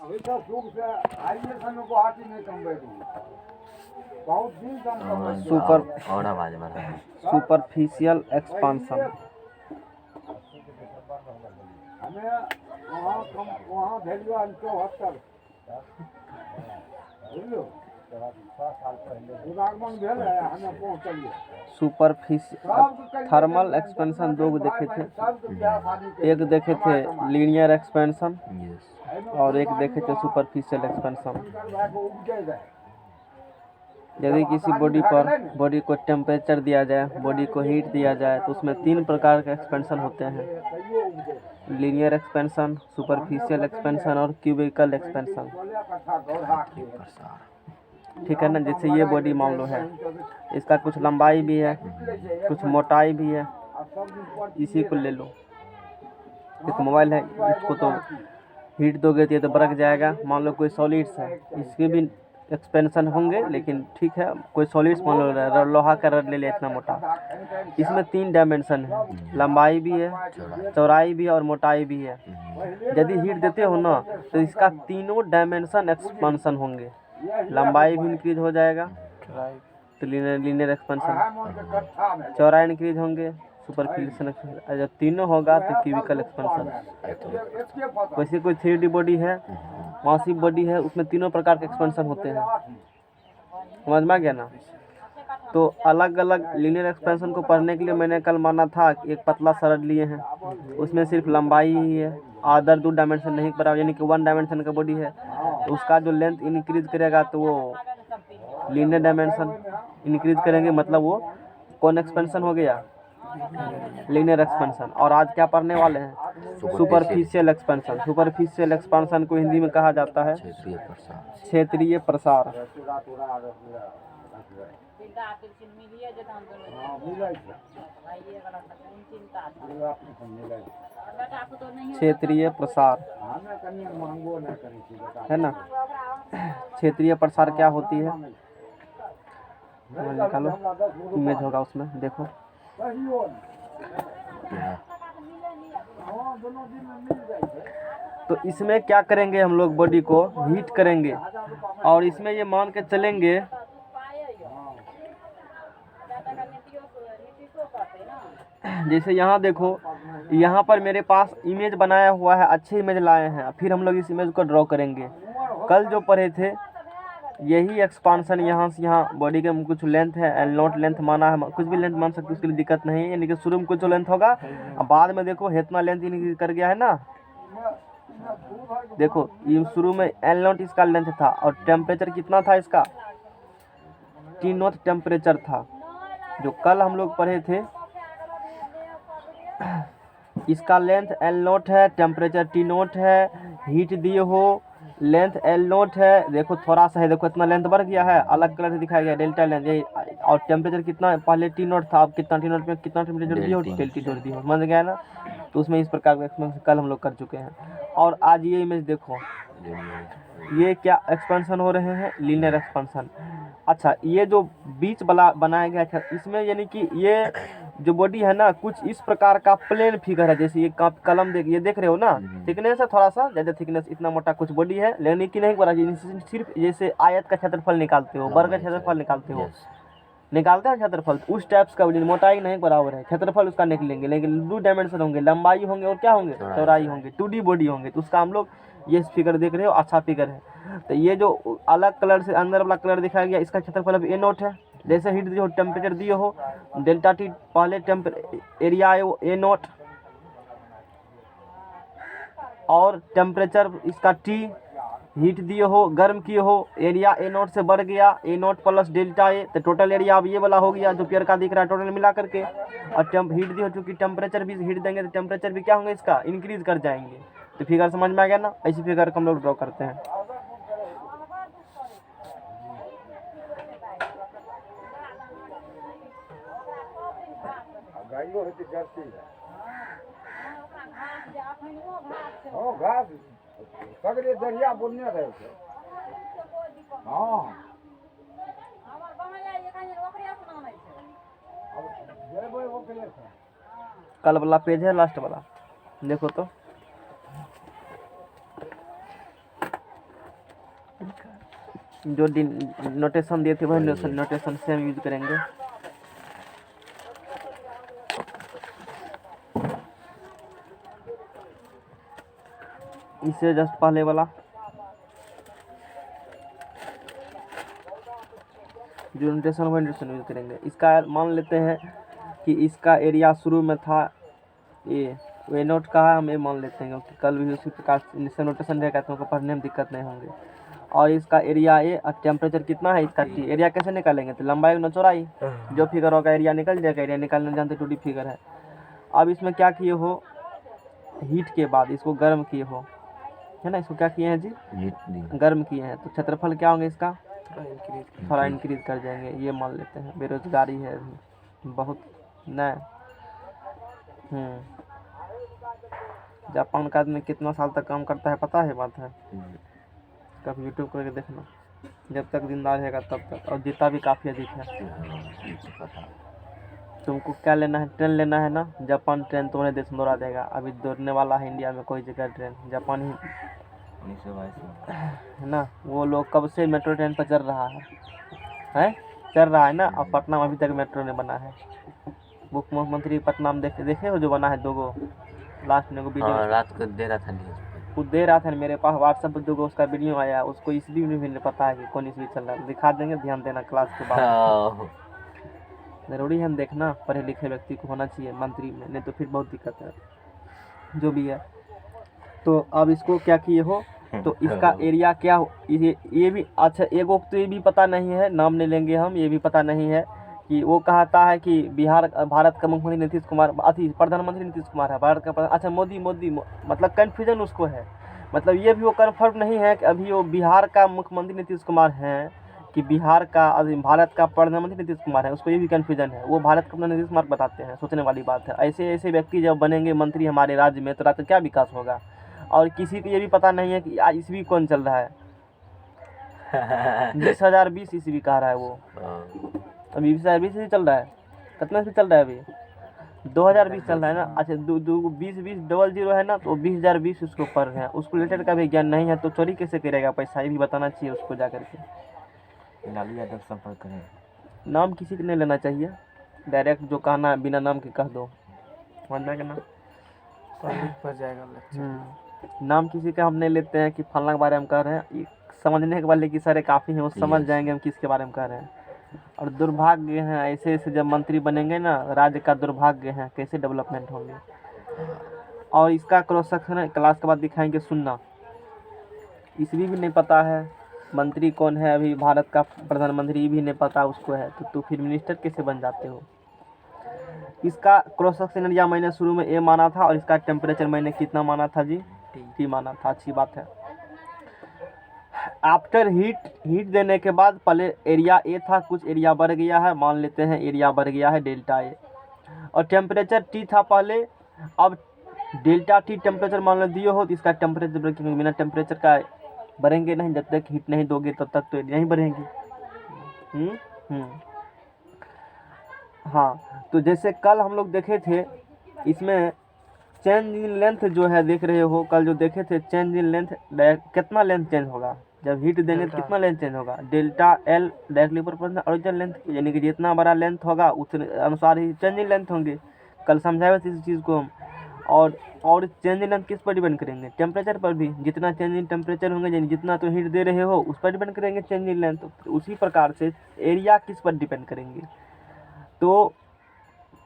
अभी तो सुख से आइए समय को हाथी नहीं कम बैठू बहुत दिन कम सुपर और आवाज बढ़ा है। Superficial expansion. हमें वहाँ भेजो 74 बुझलो 6 साल पहले दिमागमन भेल है हमें पहुँचलिए। सुपरफिशियल थर्मल एक्सपेंशन दो देखे थे, एक देखे थे लीनियर एक्सपेंशन और एक देखे थे सुपरफिशियल एक्सपेंशन। यदि किसी बॉडी को टेम्परेचर दिया जाए, बॉडी को हीट दिया जाए तो उसमें 3 प्रकार के एक्सपेंशन होते हैं, लीनियर एक्सपेंशन, सुपरफिशियल एक्सपेंशन और क्यूबिकल एक्सपेंशन। ठीक है ना। जैसे ये बॉडी मान लो है, इसका कुछ लंबाई भी है, कुछ मोटाई भी है। इसी को ले लो, एक मोबाइल है, इसको तो हीट दोगे तो ये तो बरक जाएगा। मान लो कोई सॉलिड्स है, इसके भी एक्सपेंशन होंगे, लेकिन ठीक है कोई सॉलिड्स मान लो लोहा का रड ले लिया इतना मोटा, इसमें 3 डायमेंशन है, लंबाई भी है, चौड़ाई भी है और मोटाई भी है। यदि हीट देते हो ना तो इसका तीनों डायमेंशन एक्सपेंशन होंगे, लंबाई भी इंक्रीज हो जाएगा तो लीनियर एक्सपेंशन, चौड़ाई इंक्रीज होंगे, सुपरफिशियल एक्सपेंशन, जब तीनों होगा तो क्यूबिकल एक्सपेंशन। वैसे कोई 3D बॉडी है, मासिव बॉडी है, उसमें तीनों प्रकार के एक्सपेंशन होते हैं, समझ में आ गया ना। तो अलग अलग लीनियर एक्सपेंशन को पढ़ने के लिए मैंने कल माना था कि एक पतला सरड लिए हैं, उसमें सिर्फ लंबाई ही है, अदर 2 डायमेंशन नहीं बराबर, यानी कि 1 डायमेंशन का बॉडी है तो उसका जो लेंथ इंक्रीज करेगा तो वो लीनियर डायमेंशन इंक्रीज करेंगे, मतलब वो कौन एक्सपेंशन हो गया, लीनियर एक्सपेंशन। और आज क्या पढ़ने वाले हैं, सुपरफिशियल एक्सपेंशन। सुपरफिशियल एक्सपेंशन को हिंदी में कहा जाता है क्षेत्रीय प्रसार। क्षेत्रीय प्रसार है ना। क्षेत्रीय प्रसार क्या होती है, निकालो, इमेज होगा उसमें, देखो। तो इसमें क्या करेंगे हम लोग, बॉडी को हीट करेंगे और इसमें ये मान के चलेंगे जैसे यहाँ देखो, यहाँ पर मेरे पास इमेज बनाया हुआ है, अच्छे इमेज लाए हैं, फिर हम लोग इस इमेज को ड्रॉ करेंगे। कल जो पढ़े थे यही एक्सपांशन, यहाँ से यहाँ बॉडी के कुछ लेंथ है, एल नॉट लेंथ माना है, कुछ भी लेंथ मान सकते हो, उसके लिए दिक्कत नहीं है। यानी कि शुरू में कुछ लेंथ होगा, अब बाद में देखो इतना लेंथ इंक्रीज कर गया है ना। देखो ये शुरू में एल नॉट इसका लेंथ था और टेम्परेचर कितना था इसका, टी नॉट टेम्परेचर था, जो कल हम लोग पढ़े थे। इसका लेंथ एल नॉट है, टेम्परेचर टी नॉट है, हीट दिए हो, लेंथ एल नॉट है, देखो थोड़ा सा है, देखो इतना लेंथ बढ़ गया है, अलग कलर से दिखाया गया डेल्टा लेंथ यही। और टेम्परेचर कितना, पहले टी नॉट था, अब कितना टी नॉट में कितना टेम्परेचर दिया हो, डेल्टी जोड़ दिया हो, समझ गया ना। तो उसमें इस प्रकार का एक्सपेंशन कल हम लोग कर चुके हैं। और आज ये इमेज देखो, ये क्या एक्सपेंशन हो रहे हैं, लीनियर एक्सपेंशन। अच्छा, ये जो बीच वाला बनाया गया है इसमें, यानी कि ये जो बॉडी है ना, कुछ इस प्रकार का प्लेन फिगर है, जैसे ये कलम ये देख रहे हो ना, थिकनेस है थोड़ा सा ज़्यादा, थिकनेस इतना मोटा कुछ बॉडी है, लेकिन कि नहीं बड़ा, सिर्फ जैसे आयत का क्षेत्रफल निकालते हो, वर्ग का क्षेत्रफल निकालते हो, निकालते हैं क्षेत्रफल, उस टाइप्स का मोटाई नहीं बराबर है, क्षेत्रफल उसका निकलेंगे, लेकिन 2 डायमेंशन होंगे, लंबाई होंगे और क्या होंगे, चौड़ाई होंगे, 2D बॉडी होंगे। तो उसका हम लोग ये फिगर देख रहे हो, अच्छा फिगर है। तो ये जो अलग कलर से अंदर वाला कलर दिखाया गया, इसका क्षेत्रफल अब ए नॉट है। जैसे हीट दिए हो, टेम्परेचर दिए हो, डेल्टा टी पहले एरिया है वो ए नॉट, और टेम्परेचर इसका टी, हीट दिए हो, गर्म किए हो, एरिया ए नॉट से बढ़ गया, ए नॉट प्लस डेल्टा ए, तो टोटल एरिया अब ये वाला हो गया जो पेड़ का दिख रहा है, टोटल मिला करके। और हीट दिए हो, चूँकि टेम्परेचर भी हीट देंगे तो टेम्परेचर भी क्या होंगे, इसका इंक्रीज कर जाएंगे। तो फिगर समझ में आ गया ना, ऐसी फिगर को हम लोग ड्रॉ करते हैं। घास सगरे दरिया बोलने रहे थे। हाँ कल वाला पेज है, लास्ट वाला देखो तो। जो नोटेशन दिए थे वही नोटेशन सेम यूज करेंगे। इससे जस्ट पहले वाला जो नोटेशन वही नोटेशन यूज करेंगे। इसका मान लेते हैं कि इसका एरिया शुरू में था ए नोट का है, हम ए मान लेते हैं क्योंकि कल भी उसी प्रकार से नोटेशन रहेगा तो उनको पढ़ने में दिक्कत नहीं होंगे। और इसका एरिया ए और टेम्परेचर कितना है इसका टी। एरिया कैसे निकालेंगे, तो लंबाई न चौड़ाई, जो फिगर होगा एरिया निकल जाएगा। एरिया निकालना जानते 2D फिगर है। अब इसमें क्या किए हो, हीट के बाद इसको गर्म किए हो, है ना, इसको क्या किए हैं जी, गर्म किए हैं, तो क्षेत्रफल क्या होंगे इसका थोड़ा इंक्रीज कर जाएंगे, ये मान लेते हैं। बेरोजगारी है अभी बहुत न। जापान का आदमी कितना साल तक काम करता है पता है, बात है, कभी यूट्यूब करके देखना, जब तक जिंदा रहेगा तब तक, और जीता भी काफ़ी अधिक है। तुमको क्या लेना है, ट्रेन लेना है ना, जापान ट्रेन तुम्हारे देश में दौड़ा देगा। अभी दौड़ने वाला है इंडिया में कोई जगह ट्रेन, जापान ही है ना। वो लोग कब से मेट्रो ट्रेन पर चल रहा है चल रहा है ना। अब पटना में अभी तक मेट्रो नहीं बना है। मुख्यमंत्री पटना में देखे हो जो बना है 2 गो, लास्ट में वीडियो रात को दे रहा था, वो दे रहा था मेरे पास व्हाट्सएप पर 2 गो उसका वीडियो आया। उसको इसलिए भी नहीं पता है कि कौन इसलिए चल रहा है, दिखा देंगे, ध्यान देना क्लास के बाद। ज़रूरी है हम देखना, पढ़े लिखे व्यक्ति को होना चाहिए मंत्री में, नहीं तो फिर बहुत दिक्कत है जो भी है। तो अब इसको क्या किए हो, तो इसका एरिया क्या हो, ये भी अच्छा। एगो तो ये भी पता नहीं है, नाम नहीं लेंगे हम, ये भी पता नहीं है कि वो कहता है कि भारत का मुख्यमंत्री नीतीश कुमार, प्रधानमंत्री नीतीश कुमार है भारत का। अच्छा मोदी मतलब कन्फ्यूजन उसको है, मतलब ये भी वो कन्फर्म नहीं है कि अभी वो बिहार का मुख्यमंत्री नीतीश कुमार हैं कि बिहार का भारत का प्रधानमंत्री नीतीश कुमार है, उसको ये भी कन्फ्यूजन है। वो भारत का नीतीश कुमार बताते हैं, सोचने वाली बात है। ऐसे व्यक्ति जब बनेंगे मंत्री हमारे राज्य में तो राज्य क्या विकास होगा। और किसी को ये भी पता नहीं है कि ईस्वी कौन चल रहा है 2020 ईस्वी कह रहा है वो, अभी 2020 ही चल रहा है, कितना से चल रहा है अभी 2020 चल रहा है ना। अच्छा 20 है ना, तो 2020 उसको पढ़ रहे हैं, उसको रिलेटेड का भी ज्ञान नहीं है तो चोरी कैसे करेगा पैसा, ये भी बताना चाहिए उसको जा करके। लालू यादव संपर्क करें, नाम किसी को नहीं लेना चाहिए, डायरेक्ट जो कहना है बिना नाम के कह दो, वरना के ना पर जाएगा। नाम किसी का हम नहीं लेते हैं कि फलना के बारे में कह रहे हैं, समझने के वाले की सारे काफ़ी हैं, वो समझ जाएंगे हम किसके बारे में कह रहे हैं। और दुर्भाग्य हैं ऐसे जब मंत्री बनेंगे ना, राज्य का दुर्भाग्य है, कैसे डेवलपमेंट होंगे। और इसका क्रॉस सेक्शन क्लास के बाद दिखाएंगे, सुनना। इसलिए भी नहीं पता है मंत्री कौन है, अभी भारत का प्रधानमंत्री भी नहीं पता उसको है, तो फिर मिनिस्टर कैसे बन जाते हो। इसका क्रॉस सेक्शन एरिया मैंने शुरू में ए माना था, और इसका टेम्परेचर मैंने कितना माना था जी, टी माना था। अच्छी बात है। आफ्टर हीट देने के बाद पहले एरिया ए था, कुछ एरिया बढ़ गया है, मान लेते हैं एरिया बढ़ गया है डेल्टा ए, और टेम्परेचर टी था पहले, अब डेल्टा टी टेम्परेचर मान लो दिए हो तो इसका टेम्परेचर बढ़ेंगे, बिना टेम्परेचर का बढ़ेंगे नहीं, जब तक हीट नहीं दोगे तब तक तो नहीं बढ़ेंगी। हाँ, तो जैसे कल हम लोग देखे थे, इसमें चेंज इन लेंथ जो है देख रहे हो, कल जो देखे थे चेंज इन लेंथ, कितना लेंथ चेंज होगा जब हीट देंगे तो कितना लेंथ चेंज होगा, delta L directly proportional original length, यानी कि जितना बड़ा लेंथ होगा उस अनुसार ही चेंज इन लेंथ होंगे। कल समझाए थे इस चीज़ को हम। और चेंज इन लेंथ किस पर डिपेंड करेंगे, टेम्परेचर पर भी, जितना चेंज इन टेम्परेचर होंगे यानी जितना तो हीट दे रहे हो उस पर डिपेंड करेंगे चेंज इन लेंथ। उसी प्रकार से एरिया किस पर डिपेंड करेंगे, तो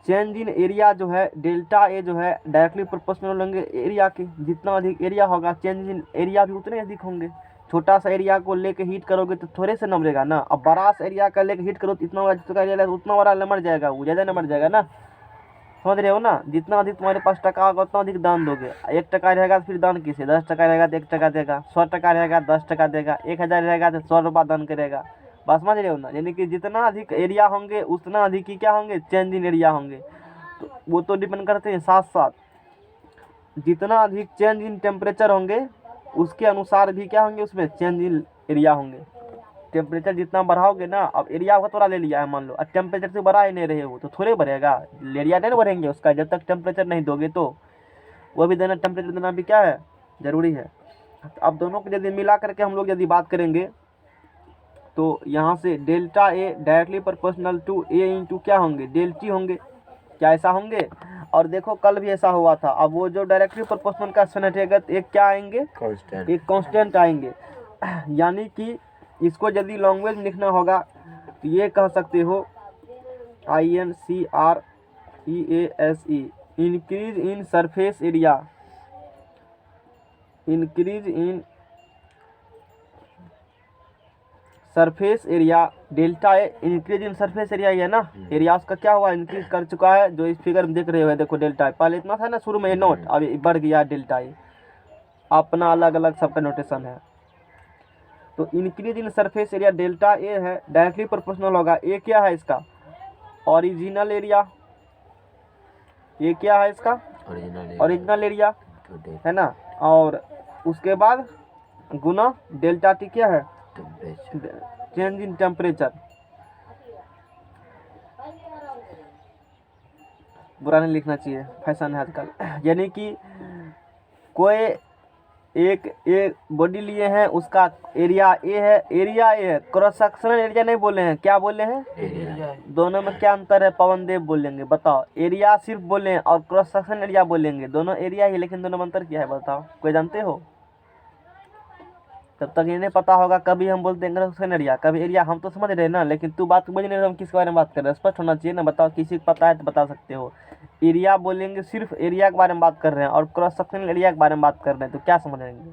चेंज इन एरिया जो है डेल्टा ए जो है डायरेक्टली प्रोपोर्शनल होंगे एरिया के, जितना अधिक एरिया होगा चेंज इन एरिया भी उतने अधिक होंगे। छोटा सा एरिया को लेके हीट करोगे तो थोड़े से नमरेगा ना, अब बड़ा सा एरिया का लेके हीट करो तो इतना बड़ा एरिया उतना बड़ा नमर जाएगा, वो ज़्यादा नमर जाएगा ना, समझ रहे हो ना। जितना अधिक तुम्हारे पास टका होगा उतना अधिक दान दोगे। 1 टका रहेगा तो फिर दान किसे, 10 टका रहेगा तो 1 टका देगा, 100 टका रहेगा 10 टका देगा, 1000 रहेगा तो 100 रुपये दान करेगा, बस समझ रहे हो ना। यानी कि जितना अधिक एरिया होंगे उतना अधिक ही क्या होंगे, चेंज इन एरिया होंगे। तो वो तो डिपेंड करते हैं, साथ साथ जितना अधिक चेंज इन टेम्परेचर होंगे उसके अनुसार भी क्या होंगे, उसमें चेंज इन एरिया होंगे। टेम्परेचर जितना बढ़ाओगे ना, अब एरिया का थोड़ा ले लिया है मान लो, अब टेम्परेचर से बढ़ा ही नहीं रहे हो तो थोड़े बढ़ेगा, एरिया नहीं बढ़ेंगे उसका, जब तक टेम्परेचर नहीं दोगे तो। वो भी देना, टेम्परेचर देना भी क्या है, ज़रूरी है। अब दोनों को यदि मिला करके हम लोग यदि बात करेंगे तो यहाँ से delta A directly proportional to A into क्या होंगे, डेल टी होंगे। क्या ऐसा होंगे? और देखो कल भी ऐसा हुआ था। अब वो जो डायरेक्टली प्रोपोर्शनल का हटेगा एक क्या आएंगे, कांस्टेंट। एक कांस्टेंट आएंगे। यानी कि इसको यदि लैंग्वेज में लिखना होगा तो ये कह सकते हो INCREASE, increase in surface area, increase in surface area delta A, increase in surface area है ना, एरिया उसका क्या हुआ, इंक्रीज कर चुका है। जो इस फिगर में देख रहे हो देखो डेल्टा ए, पहले इतना था ना शुरू में ए नोट, अब बढ़ गया डेल्टा ए। अपना अलग अलग सबका नोटेशन है। तो increase in surface area delta A है, डायरेक्टली प्रोपोर्शनल होगा। ए क्या है इसका, ओरिजिनल एरिया। ये क्या है इसका, ओरिजिनल एरिया है ना। और उसके बाद गुना डेल्टा टी क्या है, चेंज इन टेम्परेचर। बुरा नहीं लिखना चाहिए, फैशन है आजकल। यानी कि कोई एक बॉडी लिए हैं, उसका एरिया ए है, एरिया ए है, क्रॉस सेक्शनल एरिया नहीं बोले हैं। क्या बोले हैं, एरिया। दोनों में क्या अंतर है, पवन देव बोलेंगे। बताओ, एरिया सिर्फ बोले हैं और क्रॉस सेक्शनल एरिया बोलेंगे। दोनों एरिया ही, लेकिन दोनों में अंतर क्या है बताओ, कोई जानते हो? तब तक ये नहीं पता होगा। कभी हम बोलते हैं क्रॉस सेक्शनल एरिया, कभी एरिया। हम तो समझ रहे हैं ना, लेकिन तू बात समझ नहीं रहे, हम किस बारे में बात कर रहे हैं, स्पष्ट होना चाहिए ना। बताओ, किसी को पता है तो बता सकते हो। एरिया बोलेंगे सिर्फ एरिया के बारे में बात कर रहे हैं, और क्रॉस सेक्शनल एरिया के बारे में बात कर रहे हैं, तो क्या समझेंगे?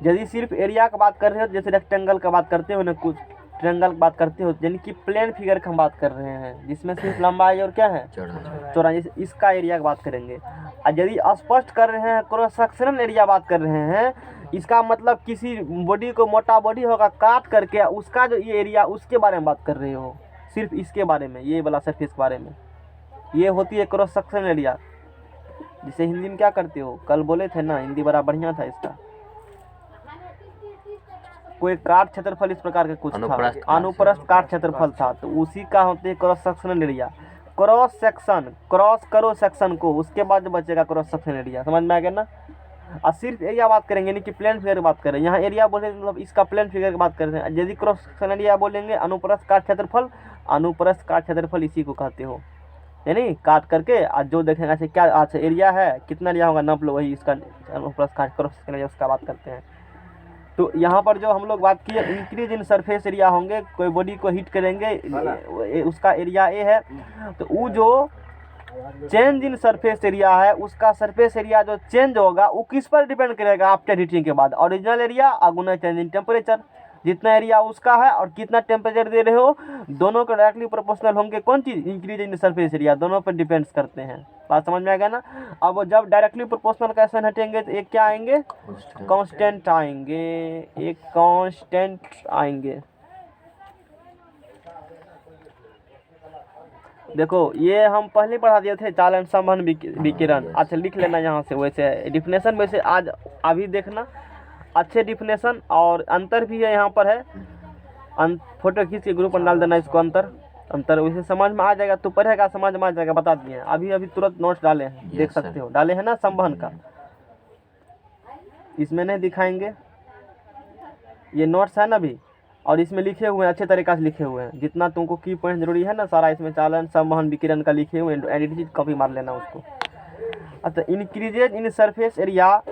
यदि सिर्फ एरिया का बात कर रहे हो, जैसे रेक्टेंगल का बात करते हो ना, कुछ ट्रायंगल की बात करते हो, यानी कि प्लेन फिगर की हम बात कर रहे हैं, जिसमें सिर्फ लंबाई और क्या है, चौड़ाई, इसका एरिया की बात करेंगे। और यदि स्पष्ट कर रहे हैं, क्रॉस सेक्शनल एरिया बात कर रहे हैं, इसका मतलब किसी बॉडी को, मोटा बॉडी होगा, काट करके उसका जो ये एरिया, उसके बारे में बात कर रहे हो, सिर्फ इसके बारे में, ये वाला सरफेस के बारे में। ये होती है क्रॉस सेक्शनल एरिया, जिसे हिंदी में क्या करते हो, कल बोले थे ना, हिंदी बड़ा बढ़िया था इसका। कोई काट क्षेत्रफल इस प्रकार का कुछ था, अनुप्रस्थ काट क्षेत्रफल था, तो उसी का होते है cross sectional area. Cross section, cross करो सेक्शन को, उसके बाद जो बचेगा क्रॉस सेक्शनल एरिया। समझ में आ गया ना। और सिर्फ एरिया बात करेंगे, यानी कि प्लेन फिगर की बात करें। यहाँ एरिया बोले मतलब इसका प्लेन फिगर की बात कर रहे हैं। यदि क्रॉस सेक्शनल एरिया बोलेंगे, अनुप्रस्थ काट क्षेत्रफल, अनुप्रस्थ काट क्षेत्रफल इसी को कहते हो। यानी काट करके आज जो देखेंगे, अच्छा क्या, अच्छा एरिया है, कितना एरिया होगा नाप लो, वही इसका अनुप्रस्थ काट क्रॉस सेक्शनल एरिया, उसका बात करते हैं। तो यहाँ पर जो हम लोग बात किए, इंक्रीज इन सरफेस एरिया होंगे, कोई बॉडी को हीट करेंगे, उसका एरिया ए है, तो वो जो चेंज इन सरफेस एरिया है, उसका सरफेस एरिया जो चेंज होगा वो किस पर डिपेंड करेगा, आफ्टर हीटिंग के बाद, ओरिजिनल एरिया और गुना चेंज इन टेम्परेचर। जितना एरिया उसका है और कितना टेम्परेचर दे रहे हो, दोनों को डायरेक्टली प्रोपोर्शनल होंगे। कौन चीज़, इंक्रीज इन सरफेस एरिया, दोनों पर डिपेंड्स करते हैं। बात समझ में आ गया ना। अब जब डायरेक्टली प्रोपोर्शनल कैसे हटेंगे, तो एक क्या आएंगे, कांस्टेंट आएंगे, एक कांस्टेंट आएंगे। देखो ये हम पहले पढ़ा दिए थे, चालन संबंध विकिरण। अच्छा लिख लेना यहाँ से, वैसे डिफिनेशन वैसे आज अभी देखना, अच्छे डिफिनेशन और अंतर भी है यहाँ पर है। फोटो खींच के ग्रुप में डाल देना इसको, अंतर वैसे समझ में आ जाएगा, तो पढ़ेगा समझ में आ जाएगा, बता दिए अभी तुरंत नोट्स डाले हैं, देख सकते हो, डाले हैं ना संबंध का। इसमें नहीं दिखाएंगे, ये नोट्स है ना अभी, और इसमें लिखे हुए हैं, अच्छे तरीक़ा से लिखे हुए हैं। जितना तुमको की पॉइंट जरूरी है ना, सारा इसमें चालन संवहन विकिरण का लिखे हुए हैं, एडिट कॉपी मार लेना उसको। अच्छा, increases in surface area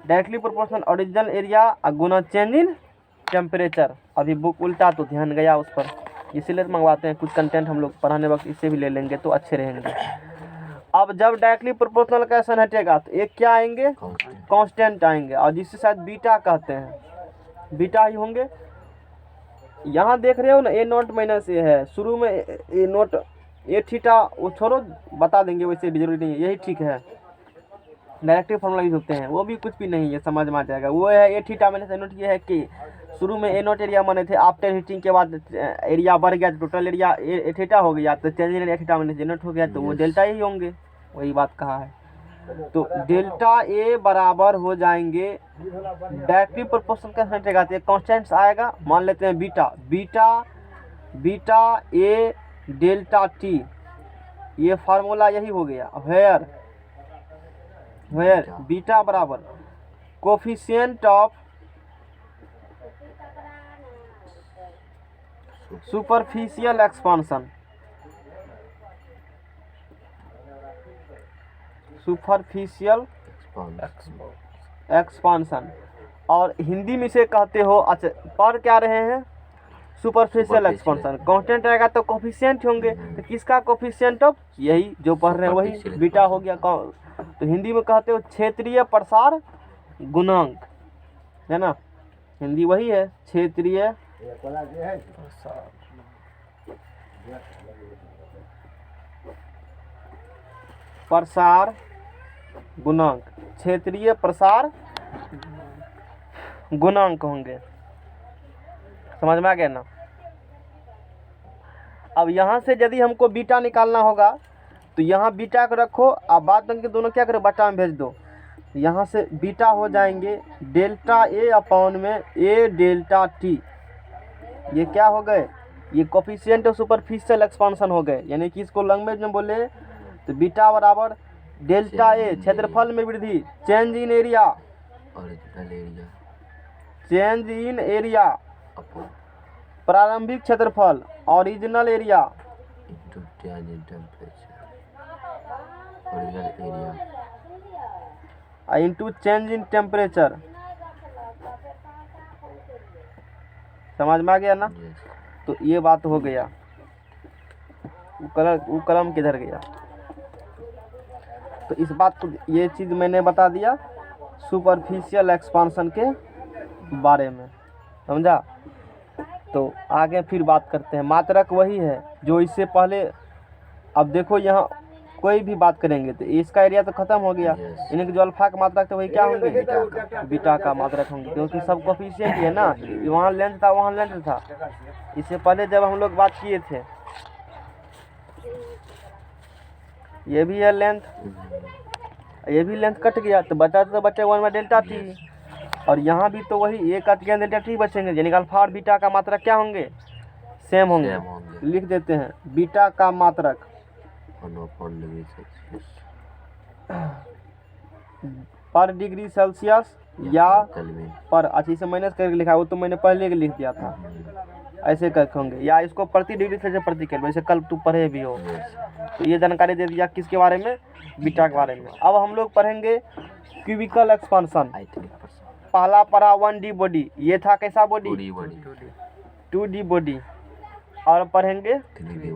directly proportional original area Guna change in temperature. अभी बुक उल्टा तो ध्यान गया उस पर, इसीलिए मंगवाते हैं। कुछ कंटेंट हम लोग पढ़ाने वक्त इससे भी ले लेंगे तो अच्छे रहेंगे। अब जब डायरेक्टली प्रोपोर्शनल कैसे हटेगा, तो एक क्या आएंगे, कांस्टेंट आएंगे, और जिससे शायद बीटा कहते हैं, बीटा ही होंगे। यहाँ देख रहे हो ना, ए नोट माइनस ए है, शुरू में ए नोट ए थीटा, वो छोड़ो बता देंगे, वैसे भी जरूरी नहीं है, यही ठीक है। डायरेक्टिव फॉर्मूला यूज होते हैं, वो भी कुछ भी नहीं है, समझ में आ जाएगा। वो है ए थीटा माइनस ए नोट। ये है कि शुरू में ए नोट एरिया माने थे, आफ्टर हीटिंग के बाद एरिया बढ़ गया, तो टोटल एरिया ए थीटा हो गया, तो चेंज इन ए थीटा माइनस ए नोट हो गया, तो वो डेल्टा ही होंगे, वही बात कहा है। तो डेल्टा ए बराबर हो जाएंगे, डायरेक्टली प्रोपोर्शनल कैसे हटेगा, तो कांस्टेंट्स आएगा, मान लेते हैं बीटा ए डेल्टा टी, ये फार्मूला यही हो गया। वेयर वेयर बीटा बराबर coefficient of superficial expansion, superficial expansion, और हिंदी में इसे कहते हो, अच्छा पढ़ क्या रहे हैं, सुपरफिशियल एक्सपांशन। कांस्टेंट रहेगा तो कोफिशिएंट होंगे, तो किसका कोफिशिएंट ऑफ, यही जो पढ़ रहे हैं वही बीटा हो गया। तो हिंदी में कहते हो क्षेत्रीय प्रसार गुणांक, है ना, हिंदी वही है, क्षेत्रीय प्रसार गुणांक, क्षेत्रीय प्रसार गुणांक होंगे। समझ में आ गया ना। अब यहाँ से यदि हमको बीटा निकालना होगा तो यहाँ बीटा को रखो, अब बाद में दोनों क्या करो, बटा में भेज दो। यहाँ से बीटा हो जाएंगे डेल्टा ए अपॉन में ए डेल्टा टी। ये क्या हो गए, ये कोफिशिएंट ऑफ सुपरफिशियल एक्सपांशन हो गए। यानी कि इसको लैंग्वेज में बोले तो बीटा बराबर डेल्टा ए क्षेत्रफल में वृद्धि, change in area, original area change in area प्रारंभिक क्षेत्रफल, original area into change in temperature, original area into change in temperature. समझ में आ गया ना। यस तो ये बात हो गया। वो कलम किधर गया। तो इस बात को, ये चीज़ मैंने बता दिया सुपरफिशियल एक्सपांशन के बारे में, समझा। तो आगे फिर बात करते हैं। मात्रक वही है जो इससे पहले। अब देखो यहाँ कोई भी बात करेंगे तो इसका एरिया तो खत्म हो गया, Yes. यानी कि जो अल्फा का मात्रक तो वही क्या होंगे, बीटा का मात्रक होंगे, क्योंकि सब कोफिशिएंट है ना। वहाँ लेंथ था, वहाँ लेंथ था। इससे पहले जब हम लोग बात किए थे, ये भी है लेंथ, ये भी लेंथ कट गया तो बचा तो बचे 1 में डेल्टा टी। और यहाँ भी तो वही एक कट गया डेल्टा टी बचेंगे, यानी कि अल्फा और बीटा का मात्रक क्या होंगे, सेम होंगे। सेम होंगे। लिख देते हैं बीटा का मात्रक पर डिग्री सेल्सियस या केल्विन पर, अच्छा इसे माइनस करके लिखा है, वो तो मैंने पहले लिख दिया था, ऐसे करके होंगे, या इसको प्रति डिग्री सेल्सियस प्रति केल्विन, वैसे कल तू पढ़े भी हो। तो ये जानकारी दे दिया किसके बारे में, बीटा के बारे में। अब हम लोग पढ़ेंगे क्यूबिकल एक्सपांशन। आई थिंक पहला पढ़ा 1D बॉडी, ये था कैसा body, 2D body 2D body. और पढ़ेंगे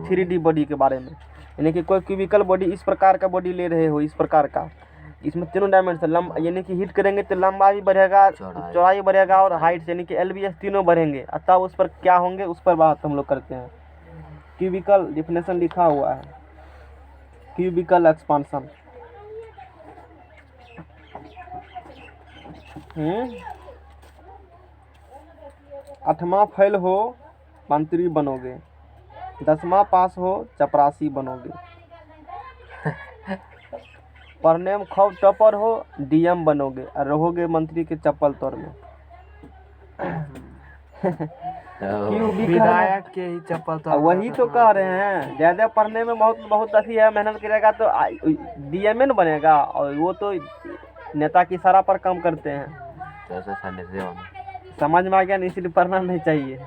3D बॉडी के बारे में, यानी कि कोई क्यूबिकल बॉडी, इस प्रकार का बॉडी ले रहे हो, इस प्रकार का, इसमें तीनों डायमेंशन, यानी कि हीट करेंगे तो लंबा भी बढ़ेगा, चौड़ाई बढ़ेगा और हाइट यानी कि LBS तीनों बढ़ेंगे। तब उस पर क्या होंगे, उस पर बात हम लोग करते हैं। क्यूबिकल डिफिनेशन लिखा हुआ है, क्यूबिकल एक्सपांशन। 8वां फेल हो मंत्री बनोगे, 10वां पास हो चपरासी बनोगे, पढ़ने में खूब टॉपर हो DM बनोगे और रहोगे मंत्री के चप्पल तोड़ में। विधायक के ही चप्पल तो वही तो कह रहे हैं, ज़्यादा पढ़ने में बहुत अच्छी है, मेहनत करेगा तो DM न बनेगा, और वो तो नेता की इशारा पर काम करते हैं। समझ में आ गया, इसलिए पढ़ना नहीं चाहिए।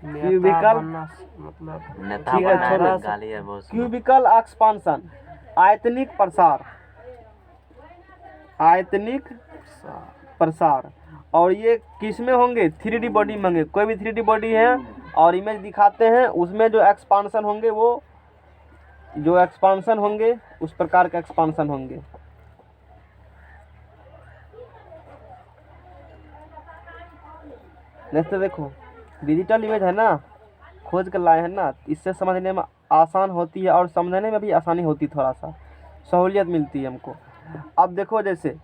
क्यूबिकल मतलब ठीक है, छोड़ो। क्यूबिकल एक्सपांशन, आयतनिक प्रसार, आयतनिक प्रसार। और ये किस में होंगे, 3D बॉडी में होंगे। कोई भी 3D बॉडी है और इमेज दिखाते हैं, उसमें जो एक्सपांशन होंगे, वो जो एक्सपांशन होंगे उस प्रकार का एक्सपांशन होंगे। नेक्स्ट देखो, डिजिटल इमेज है ना, खोज कर लाए हैं ना, इससे समझने में आसान होती है और समझने में भी आसानी होती है, थोड़ा सा सहूलियत मिलती है हमको। अब देखो, जैसे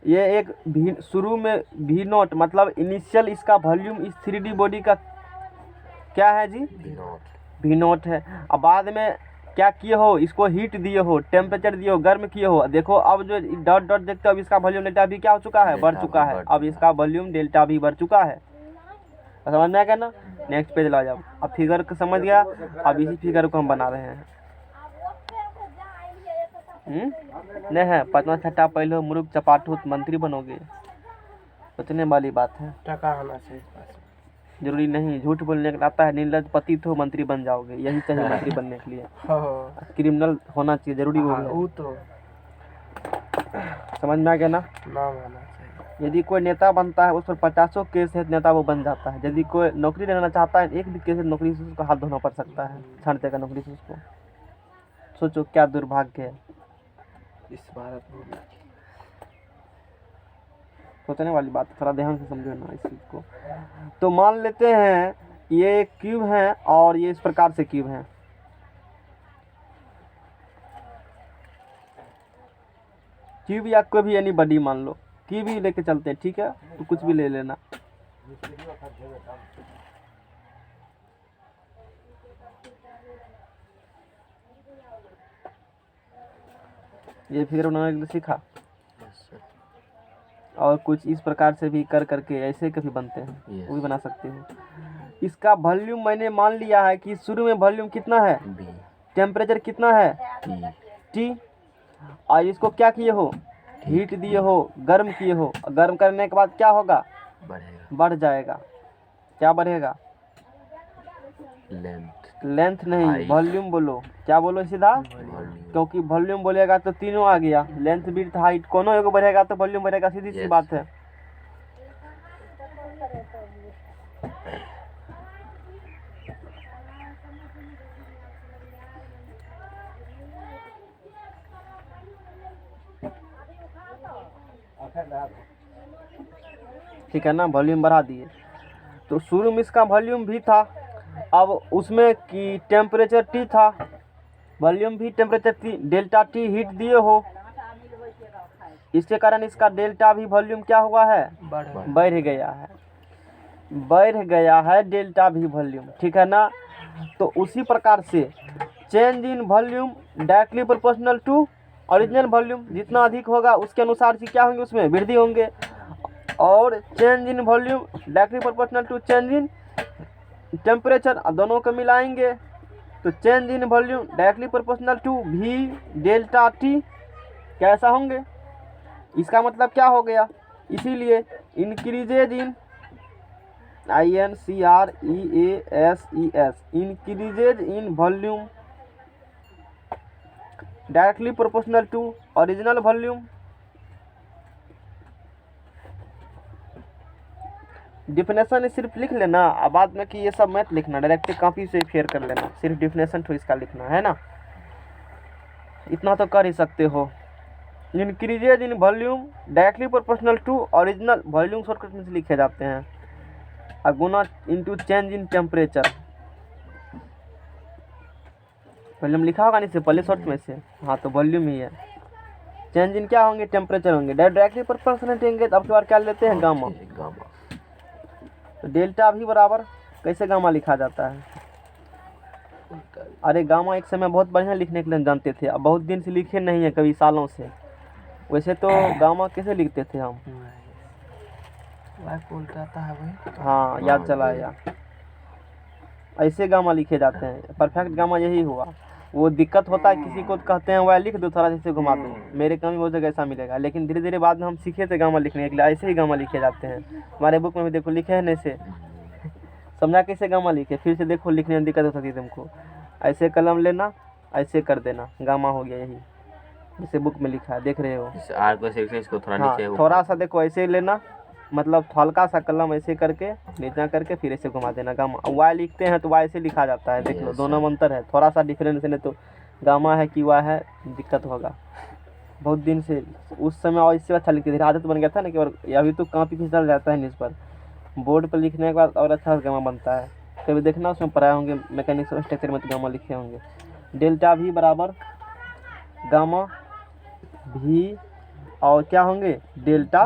ये एक शुरू में V0 मतलब इनिशियल इसका वॉल्यूम इस 3D बॉडी का क्या है जी, V0 है। अब बाद में क्या किए हो, इसको हीट दिए हो, टेम्परेचर दिए हो, गर्म किए हो। देखो अब जो डॉट डॉट देखते हो, अब इसका वॉल्यूम डेल्टा भी क्या हो चुका है, बढ़ चुका है। अब इसका वॉल्यूम डेल्टा भी बढ़ चुका है। समझ में आ गया ना। नेक्स्ट पेज ला जाओ। अब फिगर को समझ गया, अब इसी फिगर को हम बना रहे हैं। नहीं है, पाँचवा छठा पहले हो, मुर्ख चपाटू तो मंत्री बनोगे, सोचने वाली बात है। टका होना चाहिए पास। जरूरी नहीं, झूठ बोलने का आता है, निर्लज पति तो मंत्री बन जाओगे, यही चाहिए मंत्री बनने के लिए। हाँ क्रिमिनल होना चाहिए, जरूरी वो है। वो तो समझ में आ गया ना। नाम होना चाहिए। यदि कोई नेता बनता है, उस पर 50 केस है, नेता वो बन जाता है। यदि कोई नौकरी लेना चाहता है, एक भी केस है नौकरी से उसका हाथ धोना पड़ सकता है, छाड़ देगा नौकरी से उसको। सोचो क्या दुर्भाग्य है। इस भारत में सोचने वाली बात है, थोड़ा ध्यान से समझो ना इस चीज़ को। तो मान लेते हैं ये क्यूब है और ये इस प्रकार से क्यूब है। क्यूब या कोई भी यानी बड़ी मान लो, क्यूब ही लेके चलते हैं, ठीक है, तो कुछ भी ले लेना। ये फिगर बनाने के लिए सीखा। Yes sir. और कुछ इस प्रकार से भी कर करके ऐसे कभी बनते हैं, Yes. वो भी बना सकते हो। इसका वॉल्यूम मैंने मान लिया है कि शुरू में वॉल्यूम कितना है, बी टेम्परेचर कितना है, टी टी, और इसको क्या किए हो, हीट दिए हो, गर्म किए हो। गर्म करने के बाद क्या होगा, बढ़ेगा। बढ़ जाएगा। क्या बढ़ेगा, लेंथ लेंथ नहीं, Height. वॉल्यूम बोलो। क्या बोलो सीधा, वॉल्यूम क्योंकि वॉल्यूम बोलेगा तो तीनों आ गया, लेंथ विड्थ हाइट कोनो एगो बढ़ेगा तो वॉल्यूम बढ़ेगा, सीधी सी Yes. बात है। ठीक है ना, वॉल्यूम बढ़ा दिए। तो शुरू में इसका वॉल्यूम भी था, अब उसमें कि टेम्परेचर टी था, वॉल्यूम भी temperature T, delta T heat दिए हो, इसके कारण इसका डेल्टा भी वॉल्यूम क्या हुआ है, बढ़ गया है, बढ़ गया है डेल्टा भी वॉल्यूम, ठीक है ना। तो उसी प्रकार से change in volume directly proportional to original volume, जितना अधिक होगा उसके अनुसार से क्या होंगे, उसमें वृद्धि होंगे। और change in volume directly proportional to change in temperature, दोनों को मिलाएंगे तो change in volume directly proportional to V delta T कैसा होंगे। इसका मतलब क्या हो गया, इसीलिए increases in INCREASES increases in volume directly proportional to original volume. Definition सिर्फ लिख लेना, अब बाद में कि ये सब मत लिखना, डायरेक्ट कॉपी से फेयर कर लेना, सिर्फ डिफिनेशन तो इसका लिखना है ना, इतना तो कर ही सकते हो। Increases in volume directly proportional to original volume shortcut में से लिखे जाते हैं, और गुना into change in temperature. Volume लिखा होगा नहीं से पहले शॉर्ट में से, हाँ तो वॉल्यूम ही है। चेंज इन क्या होंगे, टेम्परेचर होंगे, डायरेक्टली प्रोपोर्शनल होंगे। तो अब की बार क्या लेते हैं, गामा। गामा तो डेल्टा भी बराबर कैसे गामा लिखा जाता है, अरे गामा एक समय बहुत बढ़िया लिखने के लिए जानते थे, अब बहुत दिन से लिखे नहीं है, कभी सालों से। वैसे तो गामा कैसे लिखते थे हम, उल्टाता है वही। हाँ याद चला आया, ऐसे गामा लिखे जाते हैं। परफेक्ट गामा यही हुआ। वो दिक्कत होता है किसी को, तो कहते हैं वह लिख दो, थोड़ा जैसे घुमा दो, मेरे कम वो जगह ऐसा मिलेगा। लेकिन धीरे धीरे बाद में हम सीखे थे गामा लिखने के लिए, ऐसे ही गामा लिखे जाते हैं। हमारे बुक में भी देखो लिखे हैं ऐसे, समझा कैसे गामा लिखे, फिर से देखो लिखने में दिक्कत हो सकती है तुमको। ऐसे कलम लेना, ऐसे कर देना, गामा हो गया यही, जैसे बुक में लिखा है, देख रहे हो। इस आर को ऐसे इसको थोड़ा हाँ नीचे थोड़ा सा देखो ऐसे लेना, मतलब हल्का सा कलम ऐसे करके नीचा करके फिर ऐसे घुमा देना। गामा वाई लिखते हैं तो वाई से लिखा जाता है, देख लो Yes, दोनों में अंतर है, थोड़ा सा डिफरेंस है, नहीं तो गामा है कि वाई है, दिक्कत होगा। बहुत दिन से उस समय और इससे अच्छा लिखते थे, आदत बन गया था ना कि, और अभी तो कॉपी फिसल जाता है न्यूज़ पर, बोर्ड पर लिखने के बाद और अच्छा गामा बनता है। कभी देखना उसमें पढ़ाए होंगे मैकेनिक्स और स्ट्रक्चर में, तो गामा लिखे होंगे। डेल्टा भी बराबर गामा भी और क्या होंगे, डेल्टा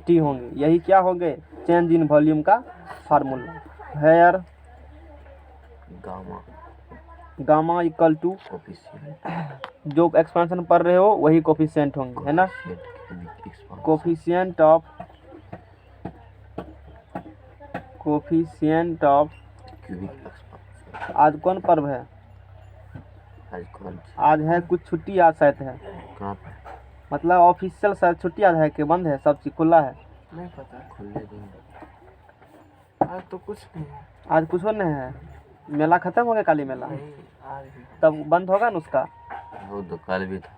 टी होंगे। यही क्या होंगे, चेंज इन वॉल्यूम का formula. Here gamma gamma equal to, coefficient जो एक्सपेंशन पढ़ रहे हो वही कोफिशिएंट होंगे, है ना। Coefficient of cubic expansion. आज कौन पर्व है, आज कौन आज है कुछ छुट्टी आज शायद है, कहाँ पे मतलब ऑफिशियल शायद छुट्टी आज है कि बंद है, सब चीज खुला है। नहीं पता, खुले दिन आज तो कुछ नहीं है। आज कुछ नहीं है, मेला खत्म हो गया काली मेला, नहीं, आज भी तब बंद होगा ना उसका। वो तो कल भी था।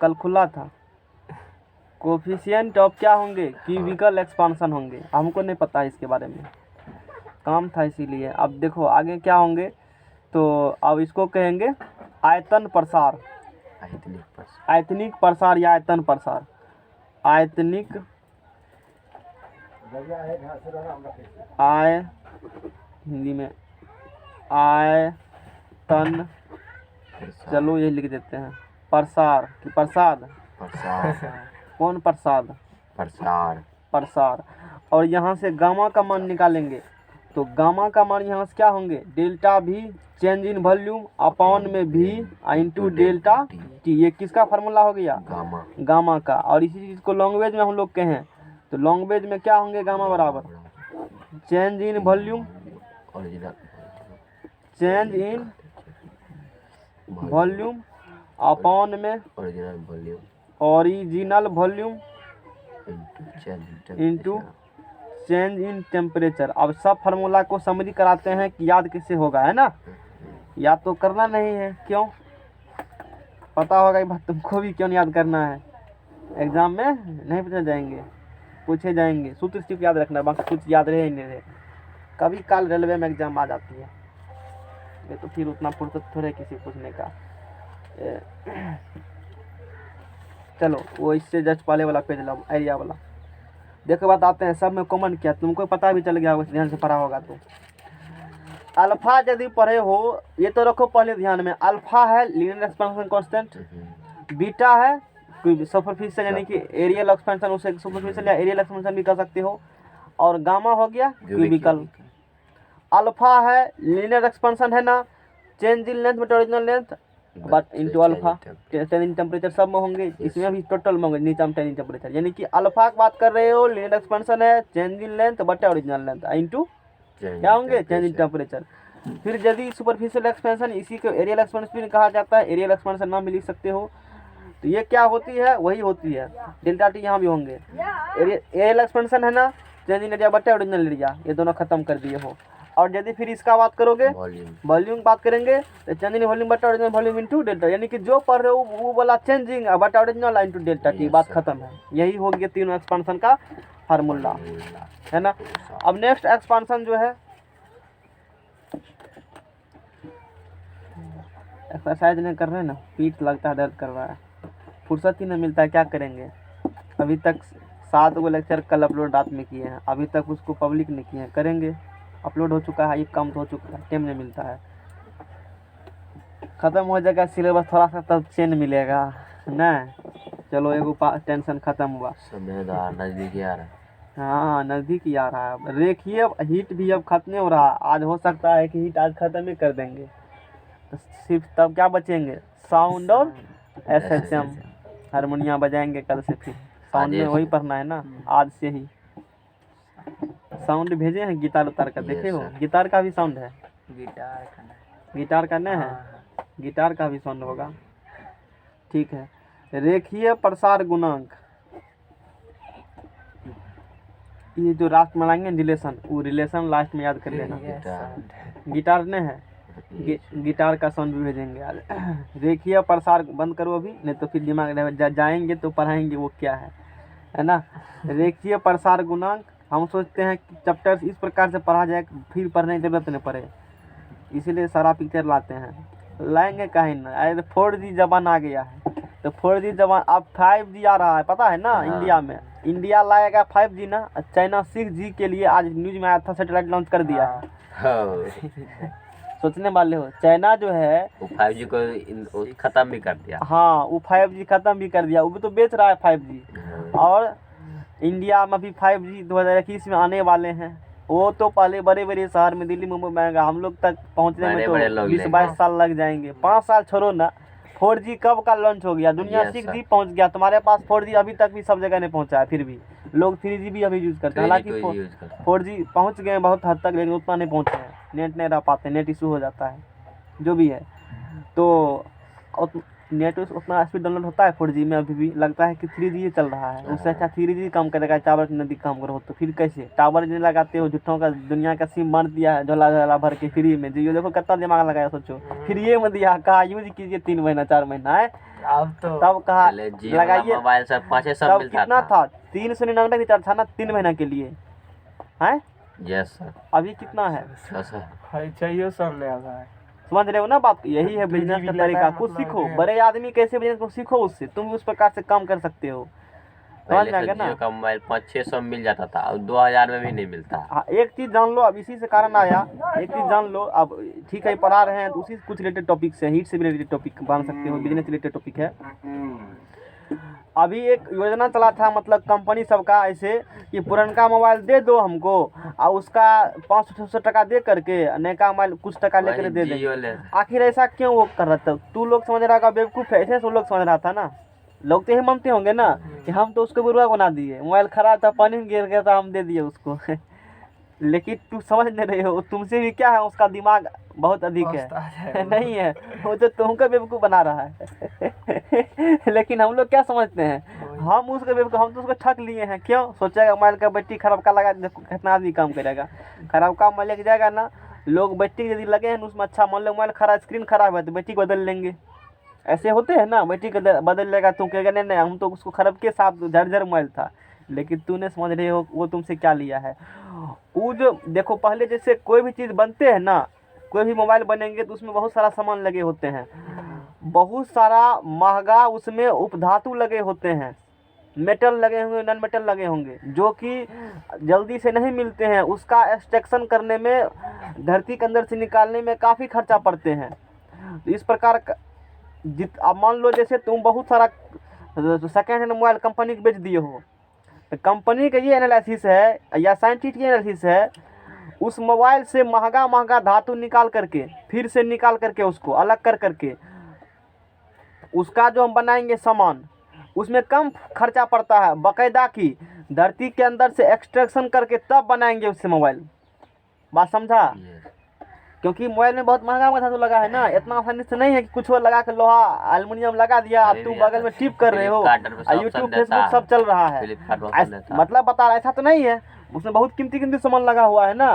कल खुला था। कोफिशिएंट ऑफ क्या होंगे, क्यूबिकल एक्सपांशन होंगे, हमको नहीं पता है इसके बारे में, काम था इसीलिए। अब देखो आगे क्या होंगे, तो अब इसको कहेंगे आयतन प्रसार, आयतनिक पर आयतनिक प्रसार या आयतन प्रसार। आयतनिक आय हिंदी में आयतन, चलो ये लिख देते हैं, प्रसार कि प्रसाद, प्रसार कौन प्रसाद, प्रसार प्रसार। और यहाँ से गामा का मान निकालेंगे, तो गामा का मान यहाँ से क्या होंगे, डेल्टा भी चेंज इन वॉल्यूम अपॉन में भी इंटू डेल्टा टी। ये किसका फार्मूला हो गया, गामा गामा का। और इसी चीज़ को लॉन्ग्वेज में हम लोग कहें तो लॉन्ग्वेज में क्या होंगे, गामा बराबर change in volume, original change in volume upon में original volume original volume into into change in temperature. अब सब फार्मूला को समरी कराते हैं कि याद कैसे होगा, है ना। याद तो करना नहीं है, क्यों, पता होगा ये बात तुमको भी, क्यों नहीं याद करना है, एग्जाम में नहीं पूछे जाएंगे, पूछे जाएंगे। सूत्र सिर्फ याद रखना, बाकी कुछ याद रहे ही नहीं रहे। कभी काल रेलवे में एग्जाम आ जाती है, ये तो फिर उतना फुर्सत थोड़े किसी पूछने का। चलो वो इससे जस्ट पहले वाला पेज लो, एरिया वाला देखो। बताते हैं सब में कॉमन क्या, तुमको पता भी चल गया होगा, ध्यान से पढ़ा होगा तो। अल्फा यदि पढ़े हो, ये तो रखो पहले ध्यान में, अल्फा है लीनियर एक्सपेंशन कांस्टेंट, बीटा है कोई सुपरफिशियल यानी कि एरियल एक्सपेंशन, उसे सुपरफिशियल या एरियल एक्सपेंशन भी कर सकते हो, और गामा हो गया क्यूबिकल। अल्फा है लीनियर एक्सपेंशन है ना, change in length but original length but into alpha, ten in temperature सब में होंगे, इसमें भी टोटल में होंगे, नीचे में 10 इन टेम्परेचर, यानी कि अल्फा की बात कर रहे हो, लीनियर एक्सपेंशन है, change in length but original length into क्या होंगे, चेंज इन टेम्परेचर। फिर यदि सुपरफिशियल एक्सपेंशन, इसी को एरियल एक्सपेंशन भी कहा जाता है, एरियल एक्सपेंशन नाम भी लिख सकते हो। तो ये क्या होती है, वही होती है, डेल्टा टी यहाँ भी होंगे। एरियल एक्सपेंशन है ना, चेंज इन एरिया बटे ओरिजिनल एरिया, ये दोनों खत्म कर दिए हो। और यदि फिर इसका बात करोगे, वॉल्यूम बात करेंगे, तो चेंज इन वॉल्यूम बटा ओरिजिनल वॉल्यूम इनटू डेल्टा, यानी कि जो पढ़ रहे हो वो वाला चेंजिंग बटा ओरिजिनल इनटू डेल्टा टी, बात खत्म है। यही हो गया तीनों एक्सपेंशन का फार्मूला, है ना। अब नेक्स्ट एक्सपेंशन जो है, एक्सरसाइज नहीं कर रहे हैं ना, पीठ लगता है, दर्द कर रहा है, फुर्सत ही नहीं मिलता है, क्या करेंगे। अभी तक 7 गो लेक्चर कल अपलोड रात में किए हैं, अभी तक उसको पब्लिक नहीं किए हैं, करेंगे, अपलोड हो चुका है, ये काम तो हो चुका है, टाइम नहीं मिलता है। ख़त्म हो जाएगा सिलेबस, थोड़ा सा तब चेंज मिलेगा ना। चलो एगो टेंशन ख़त्म हुआ, समय नजदीक आ रहा है। हाँ नज़दीक ही आ रहा है। देखिए हीट भी अब खत्म हो रहा है, आज हो सकता है कि हीट आज ख़त्म ही कर देंगे, तो सिर्फ तब क्या बचेंगे, साउंड और SHM, हारमोनियम बजाएंगे कल से। फिर साउंड में वही पढ़ना है ना, आज से ही साउंड भेजे हैं गिटार उतार का, देखे हो, गिटार का भी साउंड है, गिटार का नहीं। गिटार का नहीं है, गिटार का भी साउंड होगा, ठीक है। रेखीय प्रसार गुणांक, ये जो लास्ट में लाएंगे रिलेशन, वो रिलेशन लास्ट में याद कर लेना। गिटार नहीं है, गिटार का साउंड भी भेजेंगे आज। रेखीय प्रसार बंद करो अभी, नहीं तो फिर दिमाग जाएंगे तो पढ़ाएंगे वो क्या है ना। रेखीय प्रसार गुणांक, हम सोचते हैं कि चैप्टर इस प्रकार से पढ़ा जाए, फिर पढ़ने की जरूरत नहीं पड़े, इसीलिए सारा पिक्चर लाते हैं। लाएंगे कहीं ना, अरे 4G जमाना आ गया है, तो 4G जमाना, अब 5G आ रहा है, पता है ना। इंडिया में, इंडिया लाएगा 5G ना, चाइना 6G के लिए आज न्यूज में आया था, सैटेलाइट लॉन्च कर दिया है। सोचने वाले हो, चाइना जो है वो 5G को खत्म भी कर दिया। हाँ वो 5G खत्म भी कर दिया, वो भी तो बेच रहा है 5G। और इंडिया में भी 5G 2021 में आने वाले हैं। वो तो पहले बड़े बड़े शहर में, दिल्ली मुंबई में आएगा, हम लोग तक पहुंचने में तो 20-22 साल लग जाएंगे, 5 साल छोड़ो ना। 4G कब का लॉन्च हो गया, दुनिया 6G पहुंच गया, तुम्हारे पास 4G अभी तक भी सब जगह नहीं पहुंचा है, फिर भी लोग 3G भी अभी यूज़ करते हैं। हालांकि 4G पहुंच गए बहुत हद तक, लेकिन उतना नहीं पहुंचे हैं, नेट नहीं रह पाते, नेट इशू हो जाता है, जो भी है। तो नेट उतना स्पीड डाउनलोड होता है 4G में अभी भी, लगता है कि 3G चल रहा है। उससे अच्छा 3G काम करेगा, टावर की नदी काम करो। तो फिर कैसे टावर नहीं लगाते हो, झूठों का दुनिया का सिम मार दिया है झोला झोला भर के फ्री में। जियो देखो कितना दिमाग लगाया, सोचो फ्री में दिया, कहा यूज कीजिए 3 महीना 4 महीना है, अब तो तब कहा पहले जियो वाला लगाइए। मोबाइल सर 500 तब मिलता कितना था। था, 399 रिचार्ज था ना 3 महीना के लिए है। Yes sir. अभी कितना है, सर है चाहिए सामने आ रहा है। समझ रहे हो ना बात। यही है 2 बिजनेस GB का लेता तरीका। है, कुछ मतलब सीखो, है। बड़े आदमी कैसे बिजनेस को सीखो, उससे तुम भी उस प्रकार से काम कर सकते हो। समझ पहले में आ से गया ना। जियो का मोबाइल 500-600 में मिल जाता था, अब 2000 में भी नहीं मिलता। हाँ, एक चीज जान लो, अब इसी से कारण आया, एक चीज जान लो। अब ठीक है पढ़ा रहे हैं तो उसी से कुछ रिलेटेड टॉपिक से, हीट से भी रिलेटेड टॉपिक मान सकते हो, बिजनेस रिलेटेड टॉपिक है। अभी एक योजना चला था, मतलब कंपनी सबका ऐसे कि पुरनका मोबाइल दे दो हमको और उसका 500-600 टका दे करके नया मोबाइल कुछ टका लेकर दे जियो देंगे। ले। आखिर ऐसा क्यों वो कर रहा था? तू लोग समझ रहा था बेवकूफ़ है, ऐसे सब लोग समझ रहा था ना। लोग तो यही मानते होंगे ना कि हम तो उसको बुरा बना दिए, मोबाइल खराब था, पानी में गिर गया था, हम दे दिए उसको। लेकिन तू समझ नहीं रहे हो, तुमसे भी क्या है, उसका दिमाग बहुत अधिक है। नहीं है, वो तो तुमको बेवकूफ़ बना रहा है। लेकिन हम लोग क्या समझते हैं, हम उसको बेवकूफ़, हम तो उसको ठग लिए हैं। क्यों? सोचेगा मोबाइल का बैटरी खराब का लगा, देखो कितना आदमी काम करेगा, खराब का मोबाइल लेके जाएगा ना। लोग बैटरी यदि लगे हैं उसमें, अच्छा मान लो मोबाइल खराब, स्क्रीन खराब है तो बैटरी बदल लेंगे। ऐसे होते हैं ना, बैटरी बदल लेगा, तू कहेगा नहीं नहीं हम तो उसको खराब के साथ झरझर मोबाइल था। लेकिन तूने समझ रहे हो वो तुमसे क्या लिया है। वो जो देखो पहले जैसे कोई भी चीज़ बनते हैं ना, कोई भी मोबाइल बनेंगे तो उसमें बहुत सारा सामान लगे होते हैं, बहुत सारा महंगा उसमें उपधातु लगे होते हैं, मेटल लगे होंगे, नॉन मेटल लगे होंगे, जो कि जल्दी से नहीं मिलते हैं। उसका एक्सट्रैक्शन करने में, धरती के अंदर से निकालने में काफ़ी खर्चा पड़ते हैं। तो इस प्रकार अब मान लो जैसे तुम बहुत सारा सेकेंड हैंड मोबाइल कंपनी को बेच दिए हो, तो कंपनी का ये एनालिसिस है या साइंटिस्ट की एनालिसिस है, उस मोबाइल से महंगा महंगा धातु निकाल करके, फिर से निकाल करके उसको अलग कर करके उसका जो हम बनाएंगे सामान, उसमें कम खर्चा पड़ता है बाकायदा की धरती के अंदर से एक्सट्रैक्शन करके तब बनाएंगे उससे मोबाइल। बात समझा? क्योंकि मोबाइल में बहुत महंगा धातु लगा है ना, इतना आसानी से नहीं है कि कुछ और लगा के लोहा एल्युमिनियम लगा दिया, अब तू बगल में टिप कर रहे हो, यूट्यूब फेसबुक सब चल रहा है। मतलब बता रहा, ऐसा तो नहीं है, उसमें बहुत कीमती सामान लगा हुआ है ना।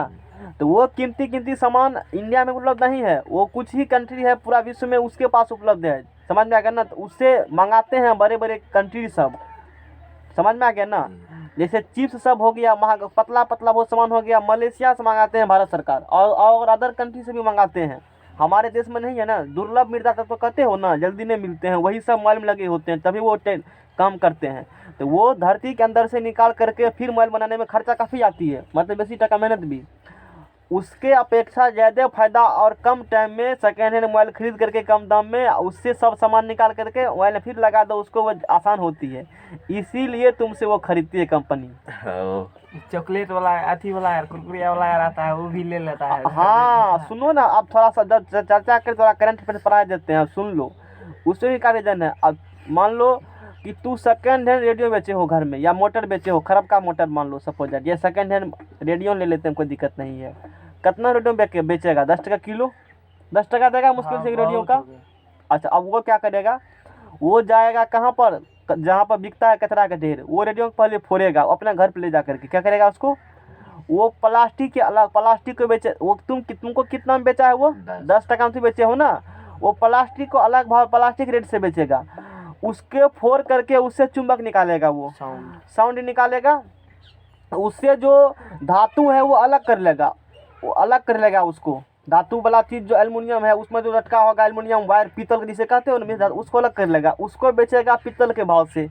तो वो कीमती सामान इंडिया में उपलब्ध नहीं है, वो कुछ ही कंट्री है पूरा विश्व में उसके पास उपलब्ध है। समझ में आ गया ना? तो उससे मंगाते हैं बड़े बड़े कंट्री सब। समझ में आ गया ना? जैसे चिप्स सब हो गया, महंगा पतला पतला बहुत सामान हो गया, मलेशिया से मंगाते हैं भारत सरकार, और अदर कंट्री से भी मंगाते हैं। हमारे देश में नहीं है ना, दुर्लभ मिलता तब तो कहते हो ना, जल्दी नहीं मिलते हैं, वही सब मोबाइल में लगे होते हैं, तभी वो काम करते हैं। तो वो धरती के अंदर से निकाल करके फिर मोबाइल बनाने में खर्चा काफ़ी आती है, मतलब बेसी टका मेहनत भी। उसके अपेक्षा ज़्यादा फायदा और कम टाइम में सेकेंड हैंड मोबाइल खरीद करके कम दाम में उससे सब सामान निकाल करके मोबाइल में फिर लगा दो उसको, वो आसान होती है, इसीलिए तुमसे वो खरीदती है कंपनी। चॉकलेट वाला, अथी वाला यार, कुरकुरे वाला यार आता है, वो भी ले लेता है। हाँ सुनो ना, अब थोड़ा सा जब चर्चा कर, थोड़ा करंट अफेयर पढ़ा देते हैं, अब सुन लो। उससे भी क्या रीजन है। अब मान लो कि तू सेकेंड हैंड रेडियो बेचे हो घर में, या मोटर बेचे हो, खराब का मोटर मान लो सपोज दैट, ये सेकेंड हैंड रेडियो ले लेते हैं, कोई दिक्कत नहीं है। कितना रेडियो बेचेगा? 10 टका किलो, 10 टका देगा मुश्किल से रेडियो का। अच्छा, अब वो क्या करेगा, वो जाएगा कहाँ पर, जहाँ पर बिकता है कचरा का ढेर, वो रेडियो को पहले फोड़ेगा, अपने घर पे ले जा करके क्या करेगा उसको, वो प्लास्टिक के अलग, प्लास्टिक को बेचे, वो तुमको कितना में बेचा है, वो 10 टका में बेचे हो ना, वो प्लास्टिक को अलग भाव प्लास्टिक रेट से बेचेगा। उसके फोड़ करके उससे चुंबक निकालेगा, वो साउंड निकालेगा, उससे जो धातु है वो अलग कर लेगा, वो अलग कर लेगा उसको। धातु वाला चीज़ जो एल्युमिनियम है, उसमें जो लटका होगा एल्युमिनियम वायर, पीतल जिसे कहते हो ना, उसको अलग कर लेगा, उसको बेचेगा पीतल के भाव से।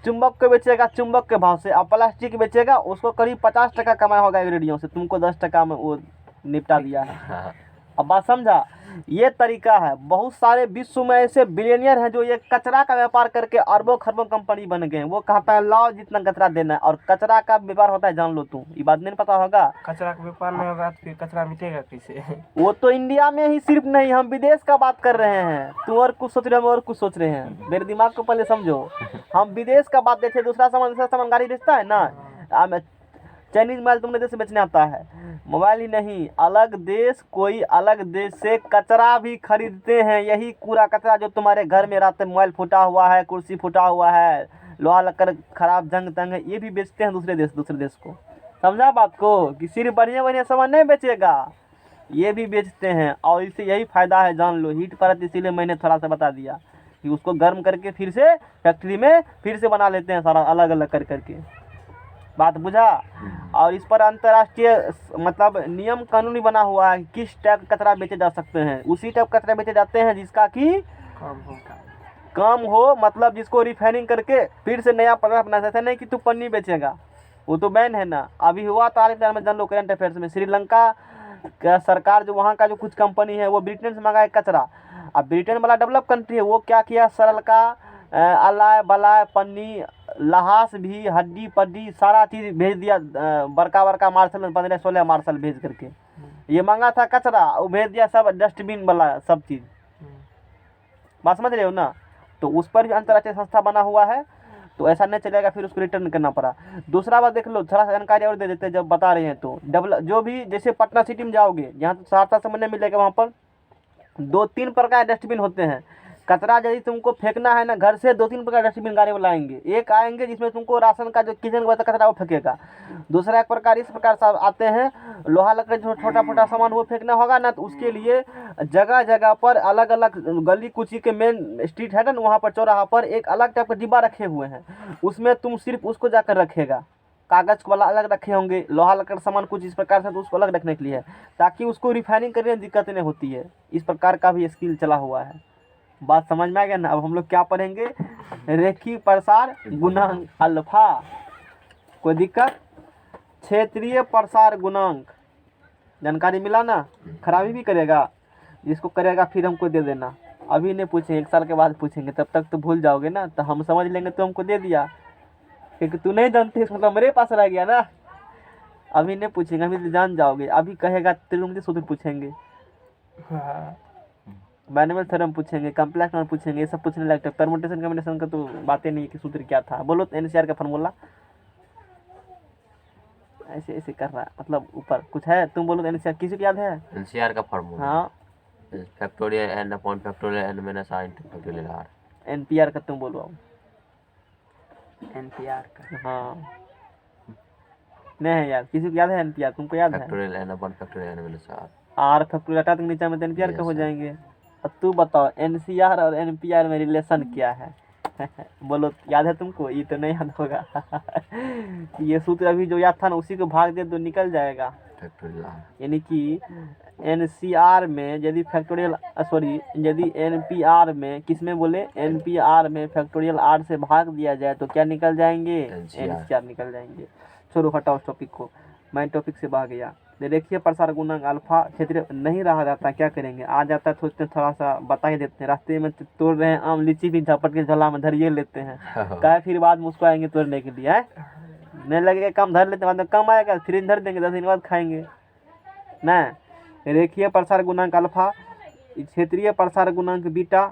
चुंबक को बेचेगा चुंबक के भाव से, और प्लास्टिक बेचेगा, उसको करीब 50 टका कमाया होगा रेडियो से, तुमको 10 टका में वो निपटा दिया है। अब बात समझा? ये तरीका है। बहुत सारे विश्व में ऐसे बिलियनियर हैं जो ये कचरा का व्यापार करके अरबों खरबों कंपनी बन गए हैं। वो कहता है लाओ जितना कचरा देना है, और कचरा का व्यापार होता है, जान लो तुम, ये बात नहीं पता होगा। कचरा का व्यापार नहीं होगा तो फिर कचरा मिटेगा कैसे? वो तो इंडिया में ही सिर्फ नहीं, हम विदेश का बात कर रहे हैं। तुम और कुछ सोच रहे हो, हम और कुछ सोच रहे हैं, मेरे दिमाग को पहले समझो। हम विदेश का बात देखे, दूसरा सामान गाड़ी बेचता है ना, चाइनीज मोबाइल तुमने देश से बेचने आता है? मोबाइल ही नहीं, अलग देश, कोई अलग देश से कचरा भी खरीदते हैं। यही कूड़ा कचरा जो तुम्हारे घर में रहते, मोबाइल फूटा हुआ है, कुर्सी फूटा हुआ है, लोहा लक्कड़ खराब जंग तंग है, ये भी बेचते हैं दूसरे देश को। समझा बात को? कि सिर्फ बढ़िया बढ़िया सामान नहीं बेचेगा, ये भी बेचते हैं। और इससे यही फ़ायदा है, जान लो। हीट पर इसीलिए मैंने थोड़ा सा बता दिया कि उसको गर्म करके फिर से फैक्ट्री में फिर से बना लेते हैं सारा अलग अलग कर करके। बात बुझा? और इस पर अंतर्राष्ट्रीय मतलब नियम कानूनी बना हुआ है, किस टाइप का कचरा बेचे जा सकते हैं। उसी टाइप का कचरा बेचे जाते हैं जिसका कि कम हो, मतलब जिसको रिफाइनिंग करके फिर से नया पदार्थ बना सकते हैं। नहीं कि तू पन्नी बेचेगा, वो तो बैन है ना। अभी हुआ तारीफ में जान लो, करंट अफेयर्स में श्रीलंका का सरकार जो वहाँ का जो कुछ कंपनी है वो ब्रिटेन से मंगाए कचरा। अब ब्रिटेन वाला डेवलप कंट्री है, वो क्या किया, सरल का अलाय बलाय पन्नी लहास भी हड्डी पड्डी सारा चीज़ भेज दिया। बड़का बड़का मार्शल में 15-16 मार्शल भेज करके, ये मांगा था कचरा, वो भेज दिया सब डस्टबिन वाला सब चीज़। बात समझ रहे हो ना? तो उस पर भी अंतर्राष्ट्रीय संस्था बना हुआ है, तो ऐसा नहीं चलेगा, फिर उसको रिटर्न करना पड़ा। दूसरा बात देख लो, थोड़ा सा जानकारी और दे देते हैं जब बता रहे हैं तो। जो भी जैसे पटना सिटी में जाओगे, यहाँ तो सहरसा से नहीं मिलेगा, वहाँ पर 2-3 प्रकार के डस्टबिन होते हैं। कचरा यदि तुमको फेंकना है ना, घर से 2-3 प्रकार डस्टबिन गाड़ी वाला आएंगे। एक आएंगे जिसमें तुमको राशन का जो किचन का कचरा वो फेंकेगा। दूसरा एक प्रकार इस प्रकार से आते हैं, लोहा लकड़ी जो छोटा मोटा सामान वो फेंकना होगा ना, तो उसके लिए जगह जगह पर अलग अलग गली कुची के मेन स्ट्रीट है ना, वहाँ पर चौराहा पर एक अलग टाइप का डिब्बा रखे हुए हैं। उसमें तुम सिर्फ उसको जाकर रखेगा। कागज़ वाला अलग रखे होंगे, लोहा लकड़ सामान कुछ इस प्रकार से, तो उसको अलग रखने के लिए है, ताकि उसको रिफाइनिंग करने में दिक्कत नहीं होती है। इस प्रकार का भी स्किल चला हुआ है। बात समझ में आ गया ना? अब हम लोग क्या पढ़ेंगे, रेखी प्रसार गुणांक अल्फा। कोई दिक्कत? क्षेत्रीय प्रसार गुणांक जानकारी मिला ना? खराबी भी करेगा, जिसको करेगा फिर हमको दे देना। अभी नहीं पूछेंगे, 1 साल के बाद पूछेंगे, तब तक तो भूल जाओगे ना। तो हम समझ लेंगे तो हमको दे दिया, क्योंकि तू नहीं जानते मतलब मेरे पास रह गया ना। अभी नहीं पूछेंगे, अभी तो जान जाओगे। अभी कहेगा त्रिकोणमितीय सूत्र पूछेंगे, बाइनोमियल थ्योरम पूछेंगे, कॉम्प्लेक्स नंबर पूछेंगे, ये सब पूछने लगते हैं। परमुटेशन कॉम्बिनेशन का तो बातें नहीं कि सूत्र क्या था। बोलो तो एनसीआर का फार्मूला ऐसे ऐसे कर रहा है, मतलब ऊपर कुछ है। तुम बोलो तो एनसीआर किसी को याद है? एनसीआर का फार्मूला हाँ, factorial N upon factorial N minus R into factorial R. NPR का तुम बोलो। एनपीआर का हाँ, नहीं है याद? किसी को याद है एनपीआर? तुमको याद है? Factorial N upon factorial N minus R. R factorial हटा तो नीचे में तो एनपीआर का हो जाएंगे। अब तू बताओ एनसीआर और एनपीआर में रिलेशन क्या है? बोलो, याद है तुमको? ये तो नहीं याद होगा। ये सूत्र अभी जो याद था ना, उसी को भाग दे तो निकल जाएगा। फैक्टोरियल आर यानी कि एनसीआर में यदि फैक्टोरियल यदि एनपीआर में किस में बोले, एनपीआर में फैक्टोरियल आर से भाग दिया जाए तो क्या निकल जाएंगे? एनसीआर निकल जाएंगे। छोड़ो, हटाओ उस टॉपिक को, मैं टॉपिक से भाग गया। देखिए प्रसार गुणांक अल्फा क्षेत्रीय नहीं रहा जाता, क्या करेंगे? आ जाता है, सोचते हैं थोड़ा सा बता ही देते हैं। रास्ते में तोड़ रहे हैं आम लीची भी झपट के झोला में धरिए लेते हैं, क्या फिर बाद में उसको आएंगे तोड़ने के लिए है? नहीं लगेगा कम, धर लेते हैं, बाद में कम आएगा, फिर धर देंगे, 10 दिन बाद खाएंगे ना। रेखीय प्रसार गुणांक अल्फा, क्षेत्रीय प्रसार गुणांक बीटा।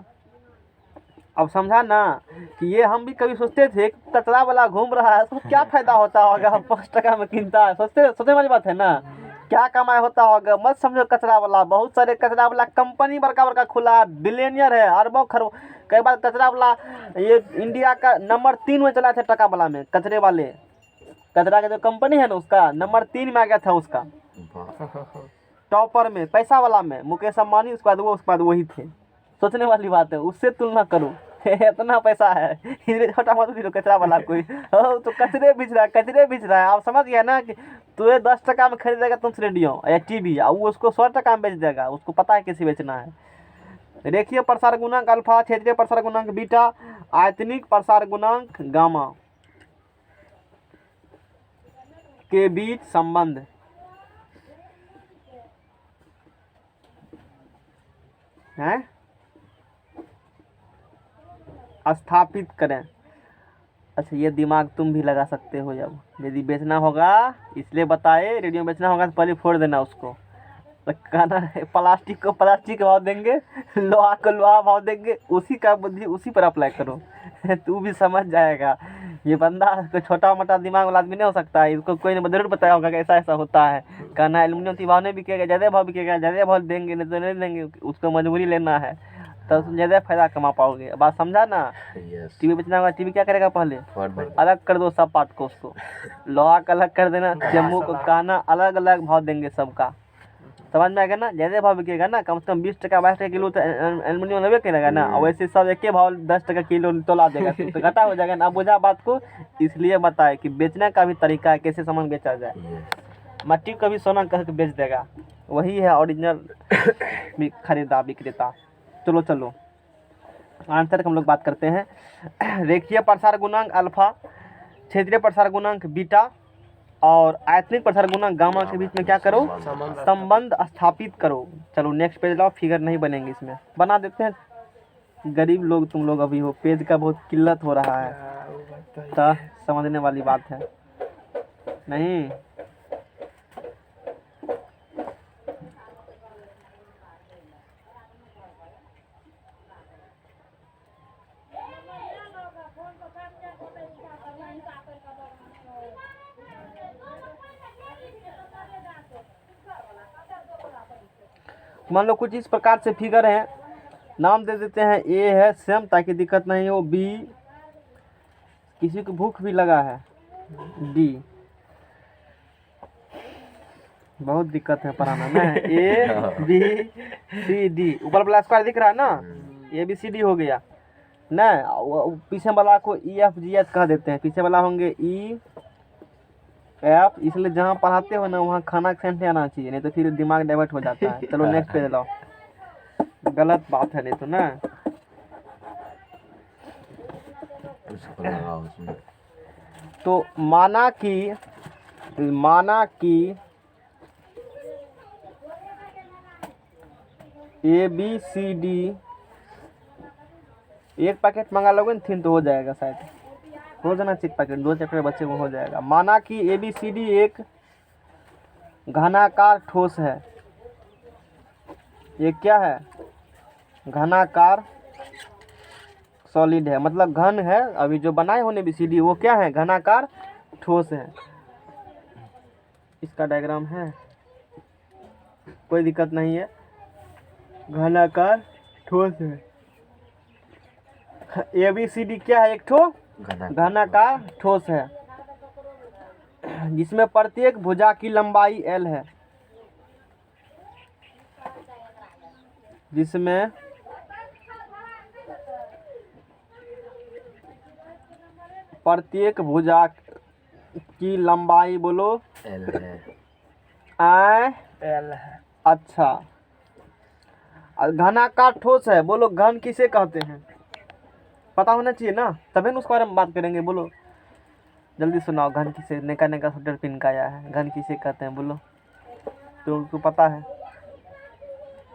अब समझा ना कि ये हम भी कभी सोचते थे कचरा वाला घूम रहा है, उसको क्या फायदा होता होगा, 5 टका में किनता है। सोचने वाली बात है ना, क्या कमाई होता होगा। मत समझो कचरा वाला, बहुत सारे कचरा वाला कंपनी बड़का बड़का खुला है, बिलियनियर है, अरबों खरबों। कई बार कचरा वाला ये इंडिया का नंबर 3 में चला था टका वाला में, कचरे वाले। कचरा का जो कंपनी है ना, उसका नंबर 3 में आ गया था, उसका टॉपर में, पैसा वाला में मुकेश अंबानी, उसके बाद वही थे। सोचने वाली बात है, उससे तुलना करो। इतना पैसा है, छोटा मत भी कचरा वाला कोई तो कचरे बिछ रहा है। आप समझ गया ना कि तुझे 10 टका में खरीदेगा तुम रेडियो या टीवी, और वो उसको 100 टका में बेच देगा, उसको पता है कैसे बेचना है। रेखीय प्रसार गुणांक अल्फा, क्षेत्रीय प्रसार गुणांक बीटा, आयतनिक प्रसार गुणांक गामा के बीच संबंध है स्थापित करें। अच्छा, ये दिमाग तुम भी लगा सकते हो। जब यदि बेचना होगा, इसलिए बताए, रेडियो बेचना होगा तो पहले फोड़ देना उसको। तो कहना है प्लास्टिक को प्लास्टिक भाव देंगे, लोहा को लोहा भाव देंगे। उसी का बुद्धि उसी पर अप्लाई करो। तू भी समझ जाएगा ये बंदा कोई छोटा मोटा दिमाग वाला आदमी नहीं हो सकता है, इसको कोई ने जरूर बताया होगा कि ऐसा ऐसा होता है। कहना एल्युमिनियम तो भाव नहीं बिकेगा, ज़्यादा भाव बिकेगा, ज़्यादा भाव देंगे नहीं तो नहीं देंगे, उसको मजबूरी लेना है तो ज़्यादा फायदा कमा पाओगे। बात समझा ना। यस टीवी बेचना होगा, टीवी क्या करेगा पहले फॉर भाई अलग कर दो सब पार्ट को, उसको लोहा का अलग कर देना, जम्मू को कहना अलग अलग भाव देंगे सबका, समझ में आएगा ना। ज़्यादा भाव बिकेगा ना, कम से कम 20 टका 22 टका किलो तो एल्युमिनियम लेवे करेगा ना, और वैसे सब एक ही भाव 10 टका किलो तोला देगा तो घाटा हो जाएगा ना। अब बुझा बात को, इसलिए बताए कि बेचने का भी तरीका है, कैसे सामान बेचा जाए। यस मट्टी को भी सोना कह के बेच देगा, वही है ओरिजिनल खरीदा विक्रेता। चलो चलो आंसर हम लोग बात करते हैं। रेखीय प्रसार गुणांक अल्फा, क्षेत्रीय प्रसार गुणांक बीटा और आयतनिक प्रसार गुणांक गामा के बीच में क्या करो, संबंध स्थापित करो। चलो नेक्स्ट पेज लाओ, फिगर नहीं बनेंगे इसमें, बना देते हैं। गरीब लोग तुम लोग अभी हो, पेज का बहुत किल्लत हो रहा है, तो समझने वाली बात है नहीं। मान लो कुछ इस प्रकार से फिगर है, नाम दे देते हैं। ए है सेम, ताकि दिक्कत नहीं हो। बी, किसी को भूख भी लगा है। डी, बहुत दिक्कत है पढ़ाना में। ए बी सी डी, ऊपर वाला स्क्वायर दिख रहा है ना, ए बी सी डी हो गया ना। पीछे वाला को ई एफ जी एच कह देते हैं, पीछे वाला होंगे ई एफ, इसलिए जहाँ पढ़ाते हो ना वहाँ खाना सेंट आना चाहिए, नहीं तो फिर दिमाग डाइवर्ट हो जाता है। चलो नेक्स्ट पेज लाओ, गलत बात है नहीं तो ना। उसको लगाओ उसमें। तो माना कि ए बी सी डी, एक पैकेट मंगा लोगे ना 3 तो हो जाएगा, शायद हो जाना चाहिए पैकेट, 2 चैप्टर बच्चे को हो जाएगा। माना कि ए बी सी डी एक घनाकार ठोस है। ये क्या है, घनाकार सॉलिड है, मतलब घन है। अभी जो बनाए होने बी सी डी वो क्या है, घनाकार ठोस है। इसका डायग्राम है, कोई दिक्कत नहीं है, घनाकार ठोस है। ए बी सी डी क्या है, एक ठो घनाकार ठोस है, जिसमें प्रत्येक भुजा की लंबाई L है, जिसमें प्रत्येक भुजा की लंबाई बोलो एल है। एल है। अच्छा, घनाकार ठोस है, बोलो घन किसे कहते हैं, पता होना चाहिए ना, तभी ना उसके बारे में बात करेंगे। बोलो जल्दी सुनाओ, घन किसे, नेका नेका स्वेटर पिन का आया है, घन किसे कहते हैं बोलो। तुमको पता है,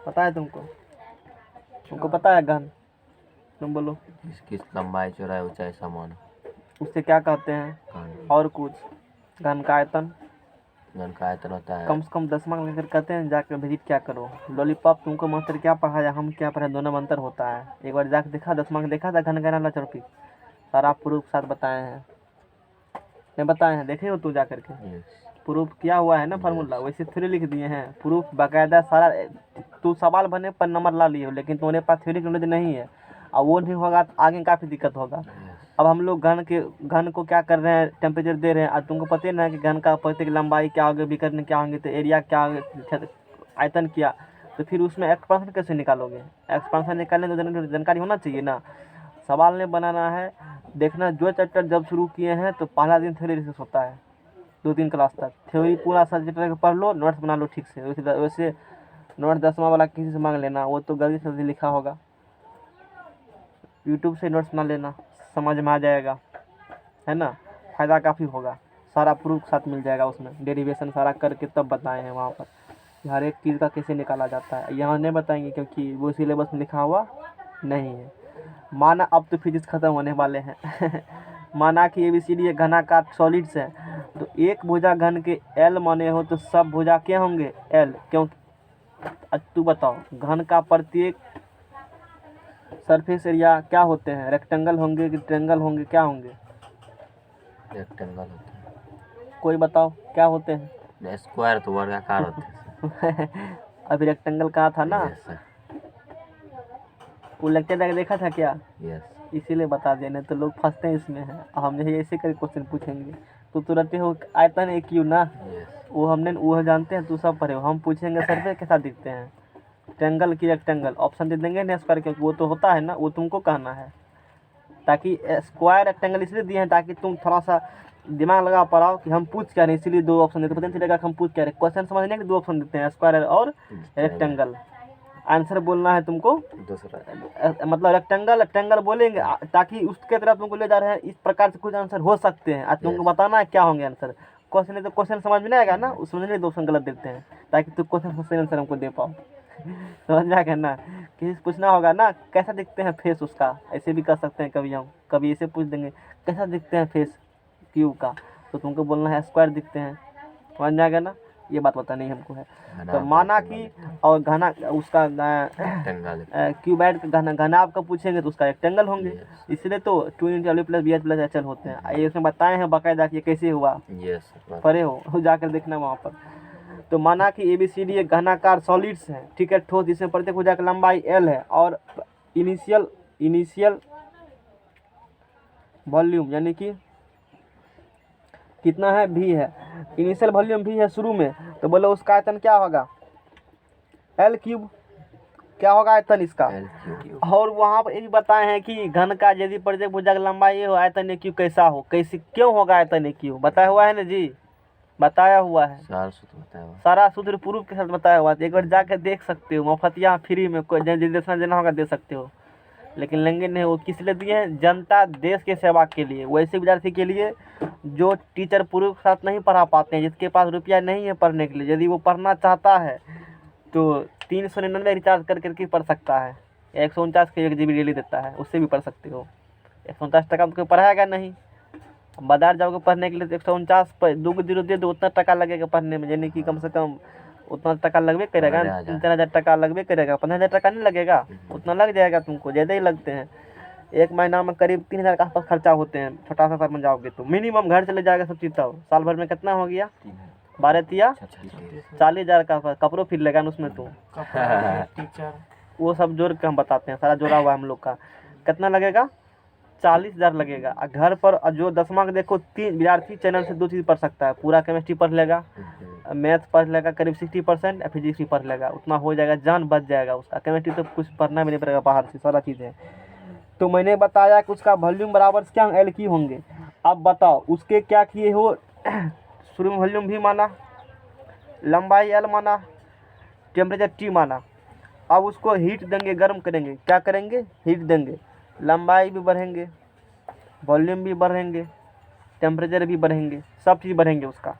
पता है तुमको पता है घन, तुम बोलो। किस लंबाई चौड़ाई ऊंचाई समान उससे क्या कहते हैं, घन। और कुछ घन का आयतन, घन का आयतन होता है कम से कम 10 मार्क लेकर कहते हैं, जाकर विजिट क्या करो। लॉलीपॉप तुमको मास्टर क्या पढ़ाया, हम क्या पढ़ाए, दोनों में अंतर होता है। एक बार जाकर देखा, 10 मार्क देखा था, घन घना चौपी सारा प्रूफ साथ बताए हैं, नहीं बताए हैं, देखे हो तू जा करके, यस प्रूफ किया हुआ है ना फार्मूला, वैसे थ्योरी लिख दिए हैं, प्रूफ बाकायदा सारा। तू सवाल बने पर नंबर ला लिए हो, लेकिन तुम्हारे पास थ्योरी नॉलेज नहीं है, और वो नहीं होगा तो आगे काफ़ी दिक्कत होगा। अब हम लोग घन को क्या कर रहे हैं, टेम्परेचर दे रहे हैं, और तुमको पता ही ना है कि घन का प्रत्येक लंबाई क्या होगी, विकर्ण क्या होंगे, तो एरिया क्या होगा, आयतन क्या, तो फिर उसमें एक्सपांशन कैसे निकालोगे। एक्सपांशन निकालने तो जानकारी होना चाहिए ना, सवाल नहीं बनाना है। देखना, जो चैप्टर जब शुरू किए हैं तो पहला दिन थ्योरी रिसर्च होता है, 2-3 क्लास तक थ्योरी पूरा सब्जेक्ट पढ़ लो, नोट्स बना लो ठीक से। वैसे नोट 10वां वाला किसी से मांग लेना, वो तो गलती से लिखा होगा, यूट्यूब से नोट्स बना लेना, समझ में आ जाएगा, है ना, फ़ायदा काफ़ी होगा। सारा प्रूफ साथ मिल जाएगा उसमें, डेरिवेशन सारा करके तब बताए हैं वहाँ पर कि हर एक चीज़ का कैसे निकाला जाता है। यहाँ नहीं बताएंगे क्योंकि वो सिलेबस में लिखा हुआ नहीं है। माना, अब तो फिजिक्स ख़त्म होने वाले हैं माना कि ABCD एक घनाकार सॉलिड्स है, तो एक भुजा घन के L माने हो तो सब भुजा क्या होंगे L, क्योंकि तू बताओ घन का प्रत्येक सरफेस एरिया क्या होते हैं, रेक्टेंगल होंगे कि ट्रायंगल होंगे, क्या होंगे, रेक्टेंगल होता है। कोई बताओ क्या होते हैं? स्क्वायर तो वर्गाकार होते हैं अभी रेक्टेंगल कहा था ना, यस सर। वो लेक्चर जाके देखा था क्या? यस इसीलिए बता देने तो लोग फंसते हैं इसमें है। हम यही ऐसे करके क्वेश्चन पूछेंगे तो तुरंत हो आयतन एक क्यों ना, यस वो हमने वो जानते हैं, तू सब पढ़े हो। हम पूछेंगे सर पे कैसा दिखते हैं, ट्रायंगल की रेक्टेंगल, ऑप्शन दे देंगे ना स्क्वायर, क्योंकि वो तो होता है ना, वो तुमको कहना है। ताकि स्क्वायर रेक्टेंगल इसलिए दिए हैं ताकि तुम थोड़ा सा दिमाग लगा पाओ कि हम पूछ क्या रहे हैं, इसीलिए दो ऑप्शन देते, पता नहीं चलेगा कि हम पूछ क्या रहे हैं। क्वेश्चन समझने के दो ऑप्शन देते हैं, स्क्वायर और रेक्टेंगल। आंसर बोलना है तुमको, दूसरा मतलब रेक्टेंगल रेक्टेंगल बोलेंगे ताकि उसके तरफ तुमको ले जा रहे हैं। इस प्रकार से कुछ आंसर हो सकते हैं, आज तुमको बताना है क्या होंगे आंसर। क्वेश्चन है तो क्वेश्चन समझ में नहीं आएगा ना, उस समझने दो ऑप्शन गलत देते हैं ताकि तुम क्वेश्चन का सही आंसर हमको दे पाओ। समझ में आएगा ना, किसी से पूछना होगा ना कैसा दिखते हैं फेस उसका, ऐसे भी कर सकते हैं कभी हम, कभी ऐसे पूछ देंगे कैसा दिखते हैं फेस क्यूब का, तो तुमको बोलना है स्क्वायर दिखते हैं। समझ में आएगा ना, ये बात पता नहीं हमको है। तो माना कि और घना उसका रेक्टेंगल क्यूबाइड का घनाभ का पूछेंगे तो उसका रेक्टेंगल होंगे, इसलिए तो 2 × LU + BH + HL होते हैं। ये उसमें बताए हैं बाकायदा कि ये कैसे हुआ, यस पढ़े हो जाकर देखना वहाँ पर। तो माना कि ABCD एक घनाकार सॉलिड्स है, ठीक है, ठोस, जिसमें प्रत्येक भुजा की लंबाई L है और इनिशियल वॉल्यूम यानी कि कितना है, V है। इनिशियल वॉल्यूम V है शुरू में, तो बोलो उसका आयतन क्या होगा, L3। क्या होगा आयतन इसका। और वहाँ पर ये भी बताए हैं कि घन का यदि प्रत्येक भुजा की लंबाई ये हो, आयतन AQ कैसा हो, कैसे क्यों होगा आयतन AQ, बताया हुआ है ना जी, बताया हुआ है, सारा सूत्र प्रूफ के साथ बताया हुआ है। एक बार जाकर देख सकते हो, मुफ्त यहाँ फ्री में, कोई निर्देशन देना होगा दे सकते हो, लेकिन लेंगे नहीं। वो किस लिए दिए हैं, जनता देश के सेवा के लिए, वैसे विद्यार्थी के लिए जो टीचर प्रूफ के साथ नहीं पढ़ा पाते हैं, जिसके पास रुपया नहीं है पढ़ने के लिए, यदि वो पढ़ना चाहता है तो 399 रिचार्ज करके पढ़ सकता है, 149 के 1 GB डेली देता है, उससे भी पढ़ सकते हो। 149 टका तो पढ़ाएगा नहीं, बाजार जाओगे पढ़ने के लिए तो 149 पर 2 0 दे दो, उतना टका लगेगा पढ़ने में, यानी कि कम से कम उतना टका लगभे करेगा, 3-4 टका लगभे करेगा, 15,000 टका नहीं लगेगा, उतना लग जाएगा तुमको, ज़्यादा ही लगते हैं। एक महीना में करीब 3,000 के आसपास खर्चा होते हैं, छोटा सा शहर में जाओगे तो मिनिमम घर चले जाएगा सब चीज़। तब साल भर में कितना हो गया, 12 × 40,000 का आसपास। कपड़ों फिर लेगा ना उसमें, तो टीचर वो सब जोड़ के हम बताते हैं, सारा जोड़ा हुआ हम लोग का, कितना लगेगा, 40,000 लगेगा। और घर पर जो 10वां का देखो, 3 विद्यार्थी चैनल से 2 चीज़ पढ़ सकता है, पूरा केमिस्ट्री पढ़ लेगा, मैथ पढ़ लेगा करीब 60% या फिजिक्स भी पढ़ लेगा, उतना हो जाएगा, जान बच जाएगा उसका। केमिस्ट्री तो कुछ पढ़ना भी नहीं पड़ेगा बाहर से, सारा चीज़ें। तो मैंने बताया कि उसका वॉल्यूम बराबर क्या L की होंगे। अब बताओ उसके क्या किए हो, शुरू में वॉल्यूम भी माना, लंबाई L माना, टेम्परेचर T माना। अब उसको हीट देंगे, गर्म करेंगे, क्या करेंगे, हीट देंगे, लंबाई भी बढ़ेंगे, वॉल्यूम भी बढ़ेंगे, टेम्परेचर भी बढ़ेंगे, सब चीज़ बढ़ेंगे उसका।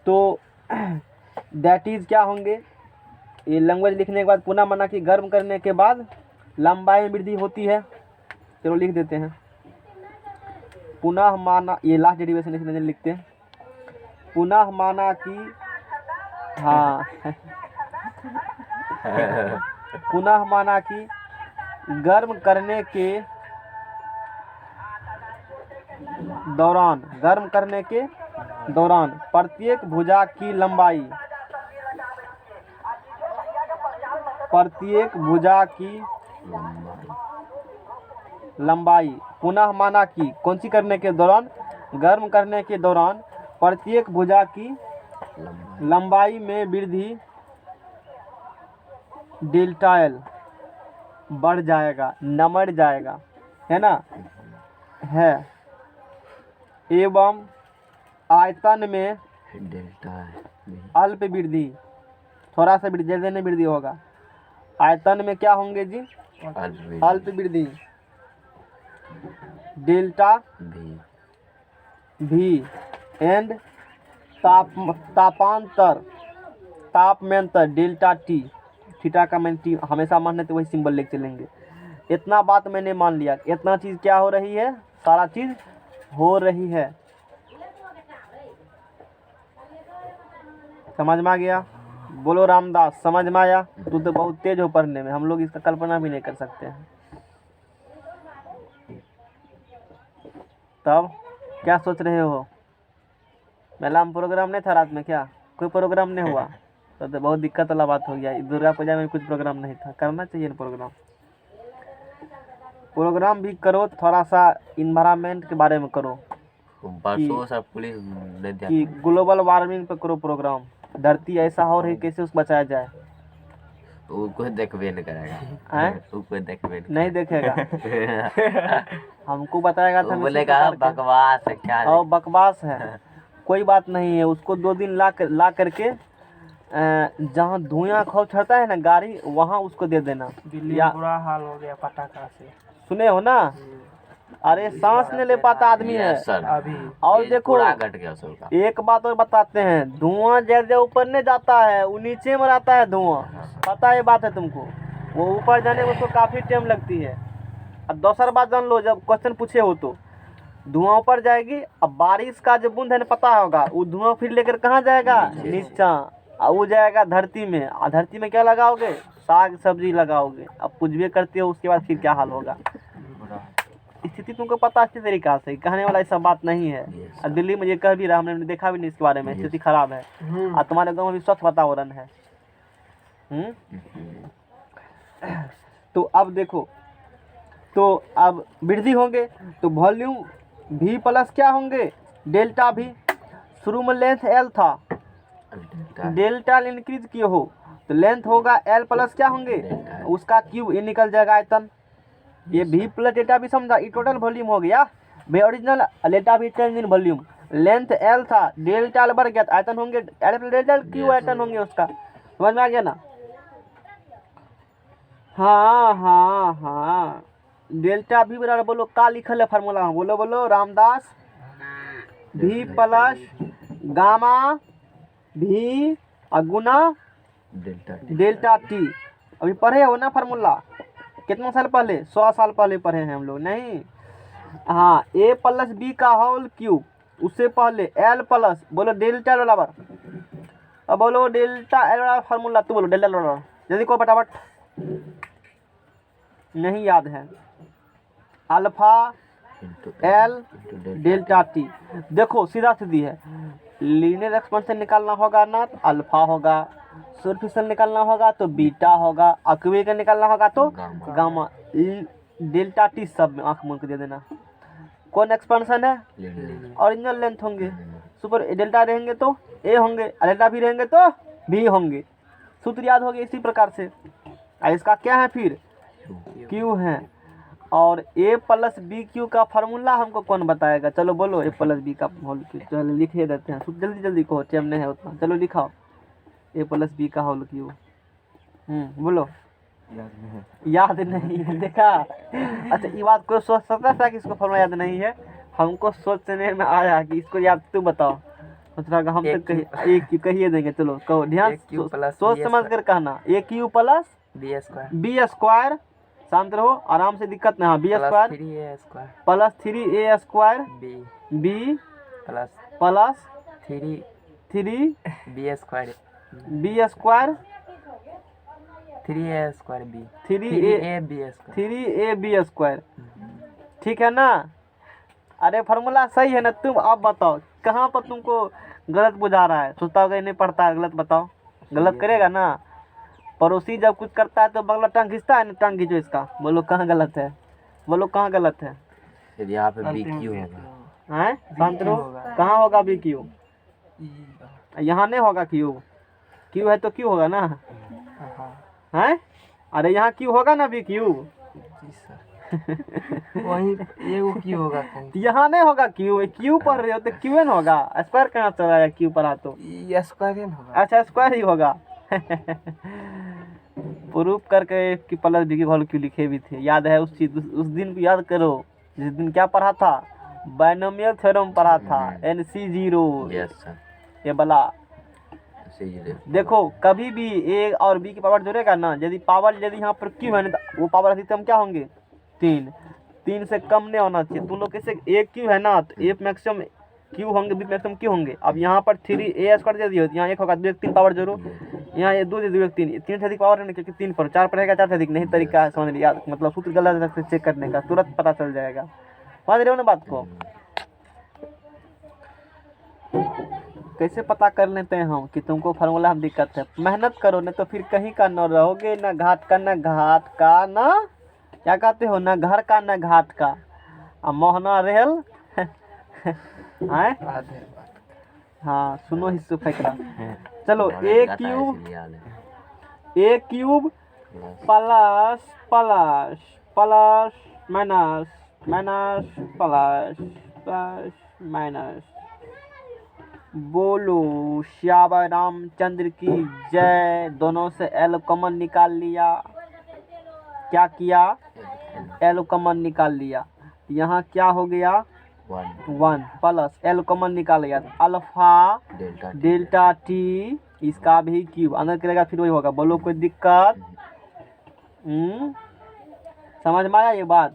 तो दैट इज़ क्या होंगे, ये लैंग्वेज लिखने के बाद पुनः माना कि गर्म करने के बाद लंबाई में वृद्धि होती है। चलो लिख देते हैं, पुनः माना, ये लास्ट डेरिवेशन इसमें लिखते हैं, पुनः माना कि हाँ पुनः माना कि गर्म करने के दौरान प्रत्येक भुजा की लंबाई पुनः माना कि कौन सी करने के दौरान, गर्म करने के दौरान प्रत्येक भुजा की लंबाई में वृद्धि डेल्टा L बढ़ जाएगा, नमड़ जाएगा, है ना, है, एवं आयतन में अल्प वृद्धि, थोड़ा सा वृद्धि, ज़्यादा नहीं वृद्धि होगा, आयतन में क्या होंगे जी, अल्प वृद्धि, डेल्टा V एंड तापमांतर डेल्टा T, थीटा का मान T हमेशा मानने तो वही सिंबल लेके चलेंगे। इतना बात मैंने मान लिया, इतना चीज़ क्या हो रही है, सारा चीज़ हो रही है, समझ में आ गया, बोलो रामदास, समझ में आया। तू तो बहुत तेज हो पढ़ने में, हम लोग इसका कल्पना भी नहीं कर सकते हैं। तब क्या सोच रहे हो? मेला में प्रोग्राम नहीं था रात में क्या? कोई प्रोग्राम नहीं हुआ? तो बहुत दिक्कत वाला बात हो गया। दुर्गा पूजा में कुछ प्रोग्राम नहीं था, करना चाहिए ना प्रोग्राम। प्रोग्राम भी करो, थोड़ा सा इन्वायरमेंट के बारे में करो बसों सब पुलिस ने दिया कि ग्लोबल वार्मिंग पे करो प्रोग्राम। धरती ऐसा हो रही, कैसे उसको बचाया जाए। वो कोई देखबे नहीं करेगा हैं? वो कोई देखबे नहीं देखेगा। हमको बताएगा वो था, बोलेगा बकवास है क्या और बकवास है। कोई बात नहीं है, उसको 2 दिन ला करके जहाँ धुआं खूब चढ़ता है ना गाड़ी, वहाँ उसको दे देना। दिल्ली या में बुरा हाल हो गया पटाखा से। सुने हो ना? अरे सांस नहीं ले पाता आदमी है यस सर और ये देखो पूरा घट गया सबका एक बात और बताते हैं, धुआं जैसे ऊपर नहीं जाता है, वो नीचे में रहता है धुआं। पता है बात है तुमको? वो ऊपर जाने में उसको काफ़ी टाइम लगती है। अब दूसरा बात जान लो, जब क्वेश्चन पूछे हो तो धुआं ऊपर जाएगी, अब बारिश का जो बूंद है ना पता होगा, वो धुआं फिर लेकर कहाँ जाएगा? नीचा। और वो जाएगा धरती में, और धरती में क्या लगाओगे? साग सब्जी लगाओगे। अब पूजबे करते हो, उसके बाद फिर क्या हाल होगा? स्थिति तुमको पता अच्छी तरीका से, कहने वाला ऐसा बात नहीं है। और दिल्ली में ये कह भी रहा, हमने देखा भी नहीं इसके बारे में, स्थिति खराब है। और तुम्हारे गाँव में भी स्वच्छ वातावरण है। तो अब देखो, तो अब वृद्धि होंगे तो वॉल्यूम भी प्लस क्या होंगे? डेल्टा भी। शुरू में लेंथ एल था, डेल्टा इंक्रीज किए हो तो लेंथ होगा एल प्लस क्या होंगे? उसका क्यूब, ये निकल जाएगा आयतन। ये भी प्लस डेल्टा भी समझा, ये टोटल वॉल्यूम हो गया। भाई ओरिजिनल डेल्टा भी change in volume. Length L था, डेल्टा एल बढ़ गया तो आयतन होंगे एल प्लस डेल्टा क्यू आयतन होंगे उसका। समझ में आ गया ना? हाँ हाँ हाँ, डेल्टा भी बराबर बोलो का लिखल है फार्मूला में? बोलो बोलो रामदास। भी प्लस गामा भी गुना डेल्टा टी। अभी पढ़े हो ना फार्मूला? कितना साल पहले? 100 साल पहले पढ़े हैं हम लोग, नहीं? हाँ, ए प्लस बी का होल क्यूब, उससे पहले एल प्लस, बोलो डेल्टा बराबर। अब बोलो डेल्टा एल बराबर फार्मूला, तू बोलो डेल्टा एल बराबर, जल्दी को फटाफट। नहीं याद है? Alpha L delta T. देखो सीधा सीधी है, लीनियर एक्सपेंशन निकालना होगा ना तो अल्फा होगा, सुपरफिशियल निकालना होगा तो बीटा होगा, एक्यूबिक का निकालना होगा तो गामा। डेल्टा टी सब में आंख मूंद के दे देना। कौन एक्सपेंशन है? ओरिजिनल लेंथ होंगे, सुपर डेल्टा रहेंगे तो ए होंगे, डेल्टा भी रहेंगे तो भी होंगे। सूत्र याद हो गया इसी प्रकार से। और इसका क्या है फिर? क्यू है। और ए प्लस बी क्यू का फार्मूला हमको कौन बताएगा? चलो बोलो ए प्लस बी का होल क्यू। चलो लिख ही देते हैं, जल्दी जल्दी कहो, टाइम नहीं है उतना। चलो लिखाओ ए प्लस बी का होल क्यू। बोलो। याद नहीं है, देखा? अच्छा ये बात कोई सोच सकता था कि इसको फार्मूला याद नहीं है? हमको सोचने में आया कि इसको याद, तू बताओ। सोच रहा हम तक एक कहिए देंगे। चलो कहो, ध्यान सोच समझ कर कहना। A cube plus B square, शांत रहो, आराम से, दिक्कत नहीं। हाँ, B square plus 3a square B plus 3 B square 3ab square. ठीक है ना? अरे फार्मूला सही है ना? तुम अब बताओ कहाँ पर तुमको गलत बुझा रहा है? सोचता होगा नहीं पढ़ता है, गलत बताओ। गलत करेगा ना? पड़ोसी जब कुछ करता है तो बगला टांग खींचता है ना, टांग खींचो इसका। बोलो कहाँ गलत है? बोलो कहाँ गलत है? फिर यहाँ पे बी क्यू होगा। हैं? शांत रहो, कहाँ होगा बी क्यू? यहाँ नहीं होगा क्यू। क्यू है तो क्यू होगा ना? हैं? अरे यहाँ क्यू होगा ना बी क्यू? वही ये क्यू होगा। यहाँ नहीं होगा क्यू। क्यू पढ़ रहे हो तो क्यू एन होगा। स्क्वायर कहाँ चला है? क्यू पढ़ा तो स्क्वायर होगा। अच्छा स्क्वायर ही होगा। प्रूफ करके कि प्लस बी की होल क्यू लिखे भी थे, याद है? उस चीज उस दिन को याद करो जिस दिन क्या पढ़ा था? बाइनोमियल थ्योरम पढ़ा था, NC0। Yes sir. ये वाला देखो, कभी भी ए और बी की पावर जोड़ेगा ना, यदि पावर यदि यहाँ पर क्यू है ना तो वो पावर अधिकतम क्या होंगे? 3 से कम नहीं होना चाहिए। तुम लोग कैसे ए क्यू है ना तो ए मैक्सिमम क्यू होंगे, बी मैक्सिमम क्यू होंगे। अब यहाँ पर 3a स्क्वायर दे दियो, यहाँ 1 होगा, 2 3 पावर जोड़ो, यहाँ ये 2 2 3 3 से अधिक पावर है क्योंकि 3 पर 4 पड़ेगा, 4 से अधिक नहीं। तरीका है समझ लिया? मतलब सूत्र गलत से चेक करने का तुरंत पता चल जाएगा। समझ रहे हो ना बात को? कैसे पता कर लेते हैं हम कि तुमको फार्मूला में दिक्कत है? मेहनत करो, नहीं तो फिर कहीं का न रहोगे, ना घाट का ना घाट का, ना क्या कहते हो, ना घर का ना घाट का। अब मोहना रेल हैं? आधे बात। हाँ सुनो हिस्सू फैकड़ा। चलो a cube plus plus plus minus minus plus plus minus. बोलो श्याम रामचंद्र की जय। दोनों से एल कॉमन निकाल लिया। क्या किया? एल कॉमन निकाल लिया। यहाँ क्या हो गया? 1 प्लस एल कॉमन निकाल लिया, अल्फा डेल्टा टी, इसका भी क्यूब अंदर करेगा, फिर वही होगा। बोलो कोई दिक्कत? समझ में आया ये बात?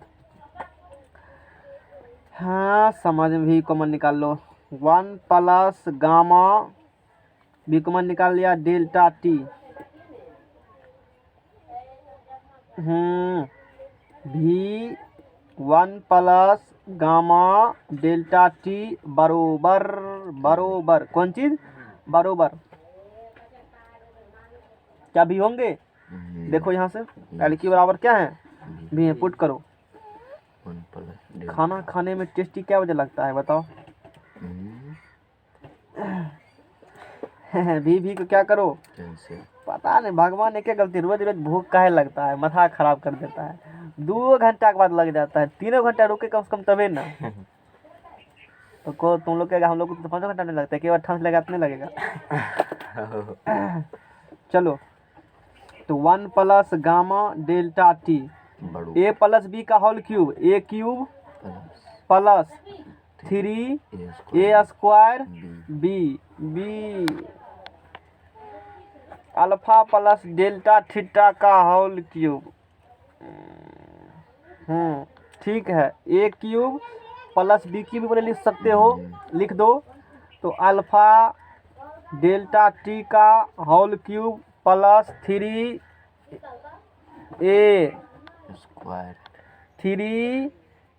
हाँ समझ में भी कॉमन निकाल लो। 1 प्लस गामा भी कॉमन निकाल लिया, डेल्टा टी। भी 1 प्लस गामा डेल्टा टी बरोबर बरोबर कौन चीज? बरोबर। क्या भी होंगे? देखो यहाँ से एल की बराबर क्या है? भी है, पुट करो। खाना खाने में टेस्टी क्या वजह लगता है बताओ? भी को क्या करो? पता नहीं भगवान एक गलती, रोज रोज भूख काहे लगता है, माथा खराब कर देता है। 2 घंटा के बाद लग जाता है, 3 घंटा रुके कम से कम तबे ना। तो को तुम लोग क्या, हम लोग को तो 5 घंटा नहीं लगता, केवल ठंड लगा तो नहीं लगेगा। चलो तो 1 plus gamma delta T, a plus b का whole cube, a cube plus 3 a square b, b alpha plus delta theta का होल क्यूब। ठीक है, a cube plus b cube बोले लिख सकते हो, लिख दो। तो अल्फा डेल्टा टी का whole cube plus 3 a square 3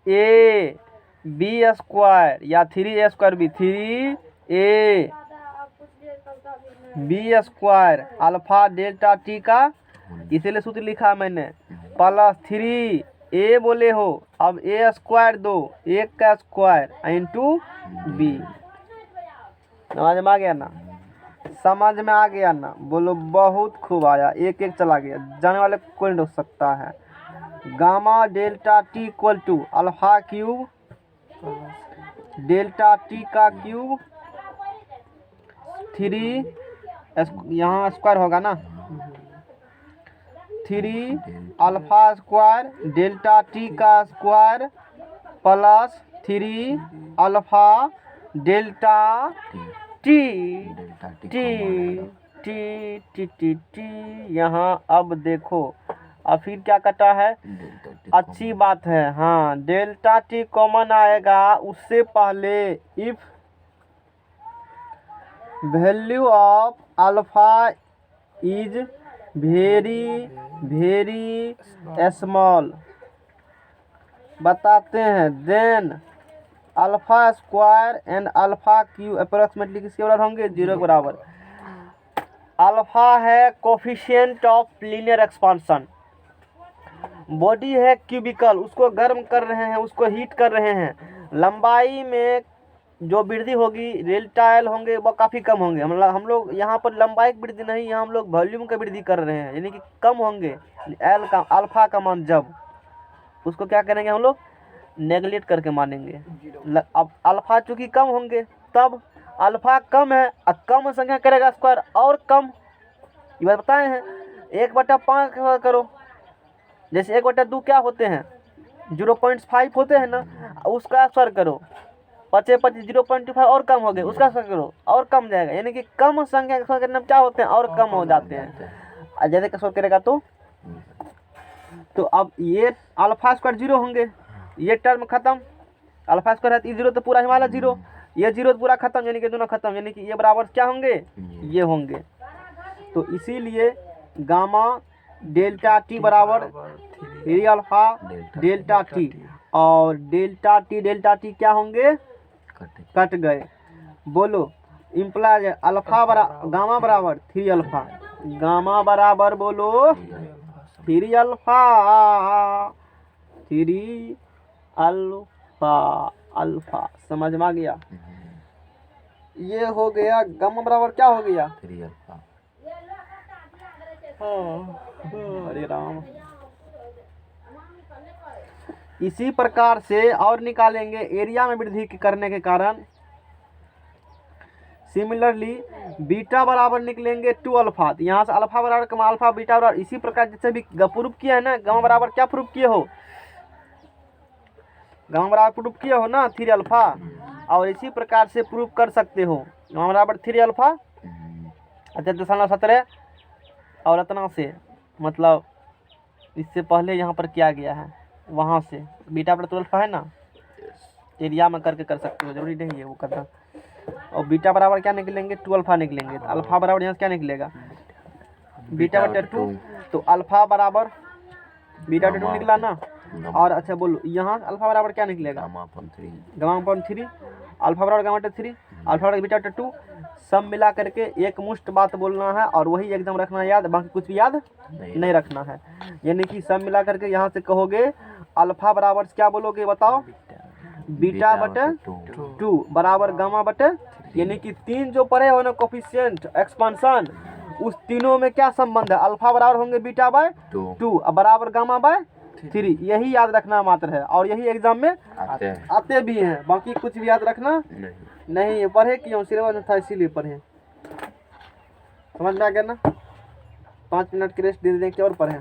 a b square या 3 a square b, 3 a b square alpha delta T का, इसीलिए सूत्र लिखा मैंने, प्लस 3 ए बोले हो, अब ए स्क्वायर दो, 1 का स्क्वायर इंटू बी। समझ में आ गया ना? समझ में आ गया ना? बोलो बहुत खूब आया, एक एक चला गया, जाने वाले कोई नहीं रोक सकता है। Gamma delta T equal to alpha cube delta T का क्यूब 3 यहाँ स्क्वायर होगा ना, 3 अल्फा स्क्वायर डेल्टा टी का square plus 3 alpha delta T T T T T T. T अब देखो, अब फिर क्या कटा है? अच्छी बात है। हाँ डेल्टा टी कॉमन आएगा, उससे पहले if value of alpha is very very small बताते हैं, then alpha square and alpha cube approximately किसके बराबर होंगे? 0 के बराबर। अल्फा है coefficient of linear expansion, body है क्यूबिकल, उसको गर्म कर रहे हैं, उसको हीट कर रहे हैं। लंबाई में जो वृद्धि होगी, रेल्टाइल होंगे वो काफ़ी कम होंगे। हम लोग यहाँ पर लंबाई की वृद्धि नहीं, यहाँ हम लोग वॉल्यूम का वृद्धि कर रहे हैं, यानी कि कम होंगे। एल का अल्फा का मान जब, उसको क्या करेंगे हम लोग? नेगलेक्ट करके मानेंगे। अब अल्फा चूँकि कम होंगे, तब अल्फा कम है, कम संख्या करेगा स्क्वायर और कम। ये बात बताए हैं। 1/5 करो, जैसे 1/2 क्या होते हैं? 0.5 होते हैं ना, उसका स्क्वायर करो, 5 0.25 और कम हो गए, उसका स्क्वायर करो और कम जाएगा। यानी कि कम संख्या का स्क्वायर करने में क्या होते हैं? और कम हो जाते हैं। ज़्यादा का स्क्वायर करेगा तो अब ये अल्फा स्क्वायर 0 होंगे, ये टर्म खत्म। अल्फा स्क्वायर है तो 0 तो पूरा हिमालय 0, ये 0 तो पूरा खत्म, यानी कि दोनों खत्म, यानी कि ये बराबर क्या होंगे? ये होंगे। तो इसीलिए गामा डेल्टा टी बराबर 3 अल्फा डेल्टा टी, और डेल्टा टी क्या होंगे? कट गए। बोलो इम्प्लाइज अल्फा गामा बराबर 3 अल्फा, गामा बराबर बोलो 3 अल्फा, 3 अल्फा, अल्फा समझ में आ गया। ये हो गया गामा बराबर क्या हो गया 3 अल्फा। अरे राम। इसी प्रकार से और निकालेंगे एरिया में वृद्धि करने के कारण। सिमिलरली बीटा बराबर निकलेंगे 2 अल्फा, तो यहाँ से अल्फा बराबर कमा अल्फा बीटा बराबर। इसी प्रकार जैसे भी प्रूफ किया है ना, गामा बराबर क्या प्रूफ किए हो, गामा बराबर प्रूफ किए हो ना 3 अल्फा, और इसी प्रकार से प्रूफ कर सकते हो गामा बराबर 3 अल्फा 17 और इतना से, मतलब इससे पहले यहाँ पर किया गया है, वहाँ से बीटा बराबर 2 अल्फा है ना, एरिया में करके कर सकते हो, जरूरी नहीं है वो करना। और बीटा बराबर क्या निकलेंगे 2 अल्फा निकलेंगे, तो अल्फा बराबर यहाँ से क्या निकलेगा बीटा बटे 2, तो अल्फा बराबर बीटा बटे 2 निकला ना। और अच्छा बोलो यहाँ अल्फा बराबर क्या निकलेगा गामा अपॉन 3, अल्फा बराबर गामा बटे 3, अल्फा बराबर बीटा बटे 2, सब मिला करके एक मुश्त बात बोलना है और वही एकदम रखना याद, बाकी कुछ भी याद नहीं रखना है। यानी कि सब मिला करके यहाँ से कहोगे अल्फा बराबर क्या बोलोगे बताओ, बीटा बटे 2 बराबर गामा बटे, यानी कि 3 जो पढ़े हो ना कोफिशिएंट एक्सपांशन, उस तीनों में क्या संबंध है, अल्फा बराबर होंगे बीटा बाय 2 बराबर गामा बाय 3, यही याद रखना मात्र है। और यही एग्जाम में आते भी हैं, बाकी कुछ भी याद रखना नहीं है। पढ़े क्यों, सिलेबस में था इसीलिए पढ़े, समझ में आ गया ना। 5 मिनट की रेस्ट दे दें कि और पढ़ें,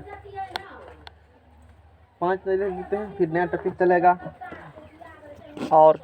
5 मिनट देते हैं फिर नया टॉपिक चलेगा। और